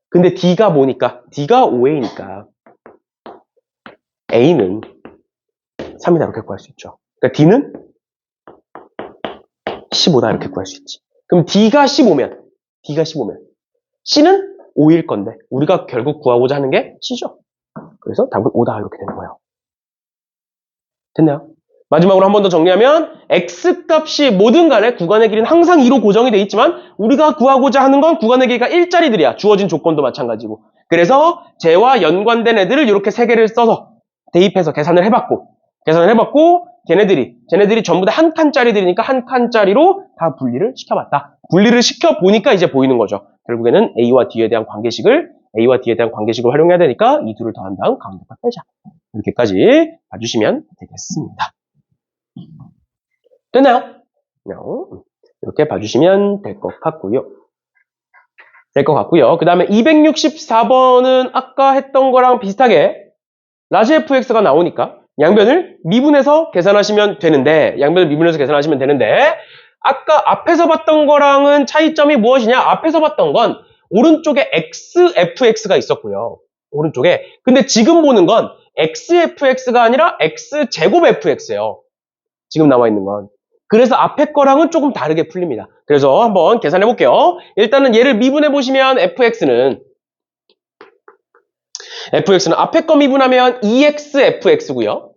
근데 D가 뭐니까? D가 5A니까 A는 3이다 이렇게 구할 수 있죠. 그러니까 D는 15다 이렇게 구할 수 있지. 그럼 D가 15면 C는 5일 건데 우리가 결국 구하고자 하는 게 C죠. 그래서 답은 5다 이렇게 되는 거예요. 됐나요? 마지막으로 한 번 더 정리하면 X값이 뭐든 간에 구간의 길이는 항상 2로 고정이 돼 있지만 우리가 구하고자 하는 건 구간의 길이가 1짜리들이야. 주어진 조건도 마찬가지고. 그래서 쟤와 연관된 애들을 이렇게 3개를 써서 대입해서 계산을 해봤고 걔네들이 전부 다 한 칸짜리들이니까 한 칸짜리로 다 분리를 시켜봤다. 분리를 시켜보니까 이제 보이는 거죠. 결국에는 A와 D에 대한 관계식을 활용해야 되니까 이 둘을 더한 다음 가운데 딱 빼자. 이렇게까지 봐주시면 되겠습니다. 됐나요? 이렇게 봐주시면 될 것 같고요. 그 다음에 264번은 아까 했던 거랑 비슷하게 라지 fx가 나오니까 양변을 미분해서 계산하시면 되는데 아까 앞에서 봤던 거랑은 차이점이 무엇이냐? 앞에서 봤던 건 오른쪽에 xfx가 있었고요. 오른쪽에. 근데 지금 보는 건 xfx가 아니라 x제곱 fx예요. 지금 나와 있는 건. 그래서 앞에 거랑은 조금 다르게 풀립니다. 그래서 한번 계산해 볼게요. 일단은 얘를 미분해 보시면 fx는 앞에 거 미분하면 2xfx고요.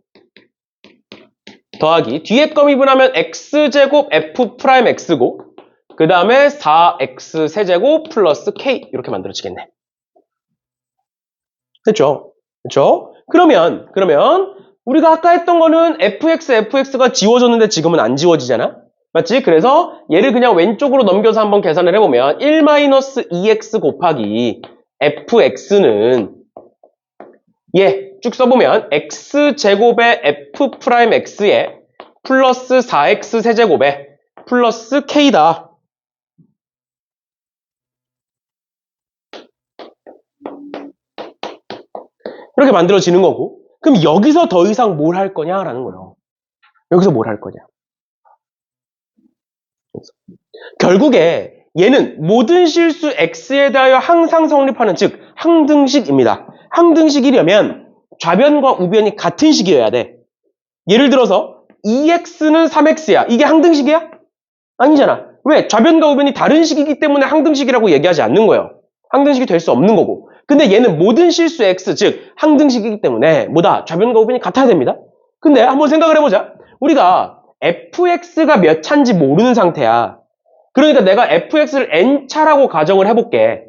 더하기 뒤에 거 미분하면 x제곱 f 프라임 x고 그 다음에 4x 세제곱 플러스 k 이렇게 만들어지겠네. 됐죠? 그렇죠? 그러면 우리가 아까 했던 거는 fx가 지워졌는데 지금은 안 지워지잖아? 맞지? 그래서 얘를 그냥 왼쪽으로 넘겨서 한번 계산을 해보면 1-2x 곱하기 fx는 얘 쭉 써보면 x제곱의 f 프라임 x에 플러스 4x 세제곱에 플러스 k다. 이렇게 만들어지는 거고 그럼 여기서 더 이상 뭘 할 거냐라는 거예요. 여기서 뭘 할 거냐. 결국에 얘는 모든 실수 x에 대하여 항상 성립하는 즉 항등식입니다. 항등식이려면 좌변과 우변이 같은 식이어야 돼. 예를 들어서 2x는 3x야. 이게 항등식이야? 아니잖아. 왜? 좌변과 우변이 다른 식이기 때문에 항등식이라고 얘기하지 않는 거예요. 항등식이 될 수 없는 거고. 근데 얘는 모든 실수 x, 즉 항등식이기 때문에 뭐다? 좌변과 우변이 같아야 됩니다. 근데 한번 생각을 해보자. 우리가 fx가 몇 차인지 모르는 상태야. 그러니까 내가 fx를 n차라고 가정을 해볼게.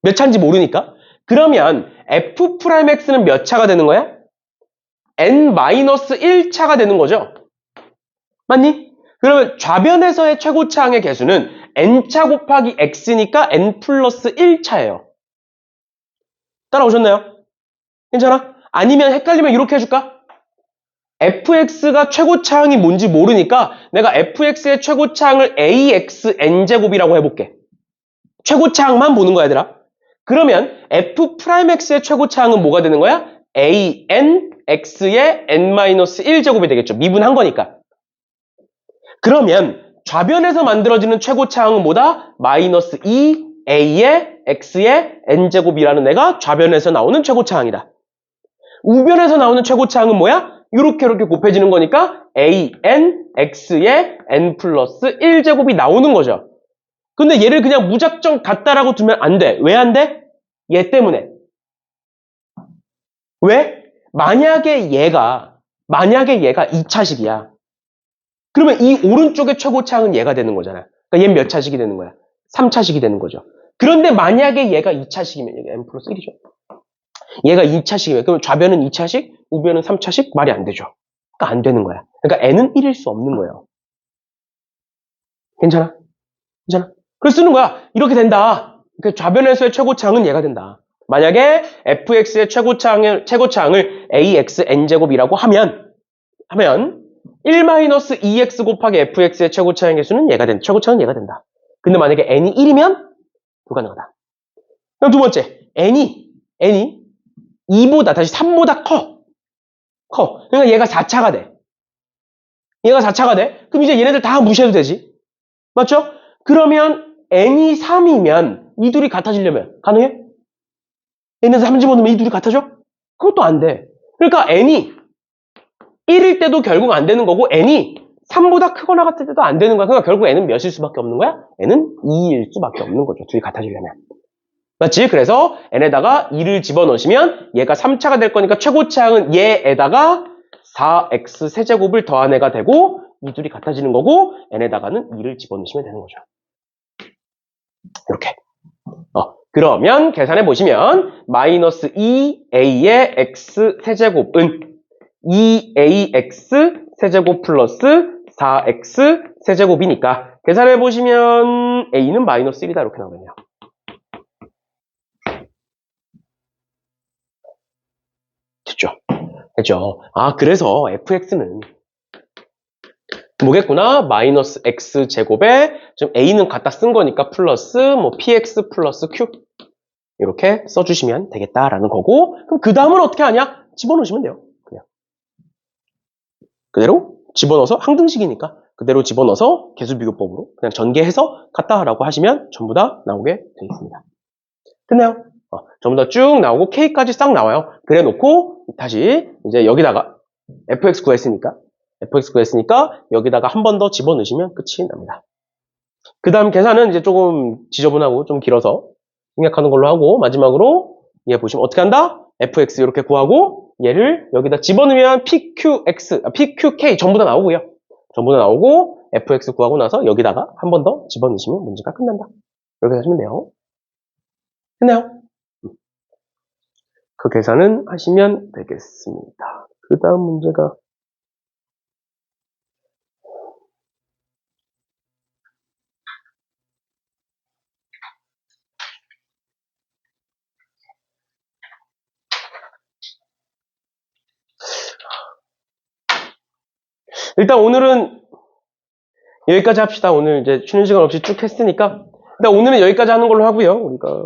몇 차인지 모르니까. 그러면 f'x는 몇 차가 되는 거야? n-1차가 되는 거죠. 맞니? 그러면 좌변에서의 최고차항의 개수는 n차 곱하기 x니까 n 플러스 1차예요. 따라오셨나요? 괜찮아? 아니면 헷갈리면 이렇게 해줄까? fx가 최고차항이 뭔지 모르니까 내가 fx의 최고차항을 axn제곱이라고 해볼게. 최고차항만 보는 거야, 얘들아. 그러면 f'x의 최고차항은 뭐가 되는 거야? anx의 n-1제곱이 되겠죠. 미분한 거니까. 그러면 좌변에서 만들어지는 최고차항은 뭐다? 마이너스 2a의 x의 n제곱이라는 애가 좌변에서 나오는 최고차항이다. 우변에서 나오는 최고차항은 뭐야? 이렇게 곱해지는 거니까 an x의 n 플러스 1제곱이 나오는 거죠. 근데 얘를 그냥 무작정 같다라고 두면 안 돼. 왜 안 돼? 얘 때문에. 왜? 만약에 얘가 2차식이야. 그러면 이 오른쪽의 최고차항은 얘가 되는 거잖아. 그러니까 얘는 몇 차식이 되는 거야? 3차식이 되는 거죠. 그런데 만약에 얘가 2차식이면 얘가 n 플러스 1이죠. 얘가 2차식이면 그럼 좌변은 2차식, 우변은 3차식? 말이 안 되죠. 그러니까 안 되는 거야. 그러니까 n은 1일 수 없는 거예요. 괜찮아? 그래서 쓰는 거야. 이렇게 된다. 그러니까 좌변에서의 최고차항은 얘가 된다. 만약에 fx의 최고차항을 axn제곱이라고 하면 1-2x 곱하기 fx의 최고차항의 개수는 최고차항은 얘가 된다. 근데 만약에 n이 1이면 불가능하다. 그럼 두 번째, n이 2보다, 다시 3보다 커. 그러니까 얘가 4차가 돼. 그럼 이제 얘네들 다 무시해도 되지. 맞죠? 그러면 n이 3이면 이 둘이 같아지려면 가능해? n에서 3 집어넣으면 이 둘이 같아져? 그것도 안 돼. 그러니까 n이 1일 때도 결국 안 되는 거고 n이 3보다 크거나 같을 때도 안 되는 거야. 그러니까 결국 n은 몇일 수밖에 없는 거야? n은 2일 수밖에 없는 거죠. 둘이 같아지려면. 맞지? 그래서 n에다가 2를 집어넣으시면 얘가 3차가 될 거니까 최고차항은 얘에다가 4x 세제곱을 더한 애가 되고 이 둘이 같아지는 거고 n에다가는 2를 집어넣으시면 되는 거죠. 이렇게. 그러면 계산해 보시면 마이너스 2a의 x 세제곱은 2ax 세제곱 플러스 4x 세제곱이니까 계산해 보시면 a는 마이너스 1이다 이렇게 나오겠네요. 됐죠? 그래서 fx는 뭐겠구나? 마이너스 x 제곱에 좀 a는 갖다 쓴 거니까 플러스 px 플러스 q 이렇게 써주시면 되겠다라는 거고 그럼 그 다음은 어떻게 하냐? 집어넣으시면 돼요. 그냥 그대로 집어넣어서 항등식이니까 그대로 집어넣어서 개수비교법으로 그냥 전개해서 같다라고 하시면 전부 다 나오게 되어 있습니다. 됐나요? 전부 다 쭉 나오고 k까지 싹 나와요. 그래 놓고 다시 이제 여기다가 fx 구했으니까 여기다가 한 번 더 집어넣으시면 끝이 납니다. 그 다음 계산은 이제 조금 지저분하고 좀 길어서 생략하는 걸로 하고 마지막으로 얘 보시면 어떻게 한다? fx 이렇게 구하고 얘를 여기다 집어넣으면 pqk 전부 다 나오고요. 전부 다 나오고 fx 구하고 나서 여기다가 한 번 더 집어넣으시면 문제가 끝난다. 이렇게 하시면 돼요. 됐나요? 그 계산은 하시면 되겠습니다. 그 다음 문제가 일단 오늘은 여기까지 합시다. 오늘 이제 쉬는 시간 없이 쭉 했으니까 일단 오늘은 여기까지 하는 걸로 하고요. 우리가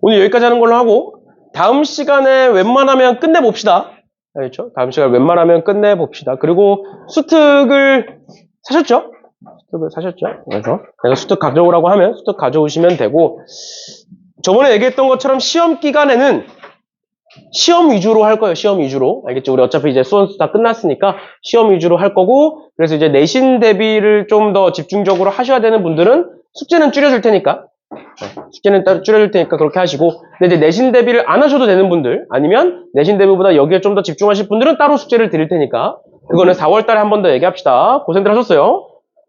오늘 여기까지 하는 걸로 하고 다음 시간에 웬만하면 끝내봅시다. 알겠죠? 다음 시간에 웬만하면 끝내봅시다. 그리고 수특을 사셨죠? 수특을 사셨죠? 그래서 내가 수특 가져오라고 하면 수특 가져오시면 되고 저번에 얘기했던 것처럼 시험 기간에는 시험 위주로 할 거예요. 시험 위주로. 알겠죠? 우리 어차피 이제 수원수 다 끝났으니까 시험 위주로 할 거고 그래서 이제 내신 대비를 좀 더 집중적으로 하셔야 되는 분들은 숙제는 줄여줄 테니까 숙제는 따로 줄여줄 테니까 그렇게 하시고 근데 이제 내신 대비를 안 하셔도 되는 분들 아니면 내신 대비보다 여기에 좀 더 집중하실 분들은 따로 숙제를 드릴 테니까 그거는 4월 달에 한 번 더 얘기합시다. 고생들 하셨어요.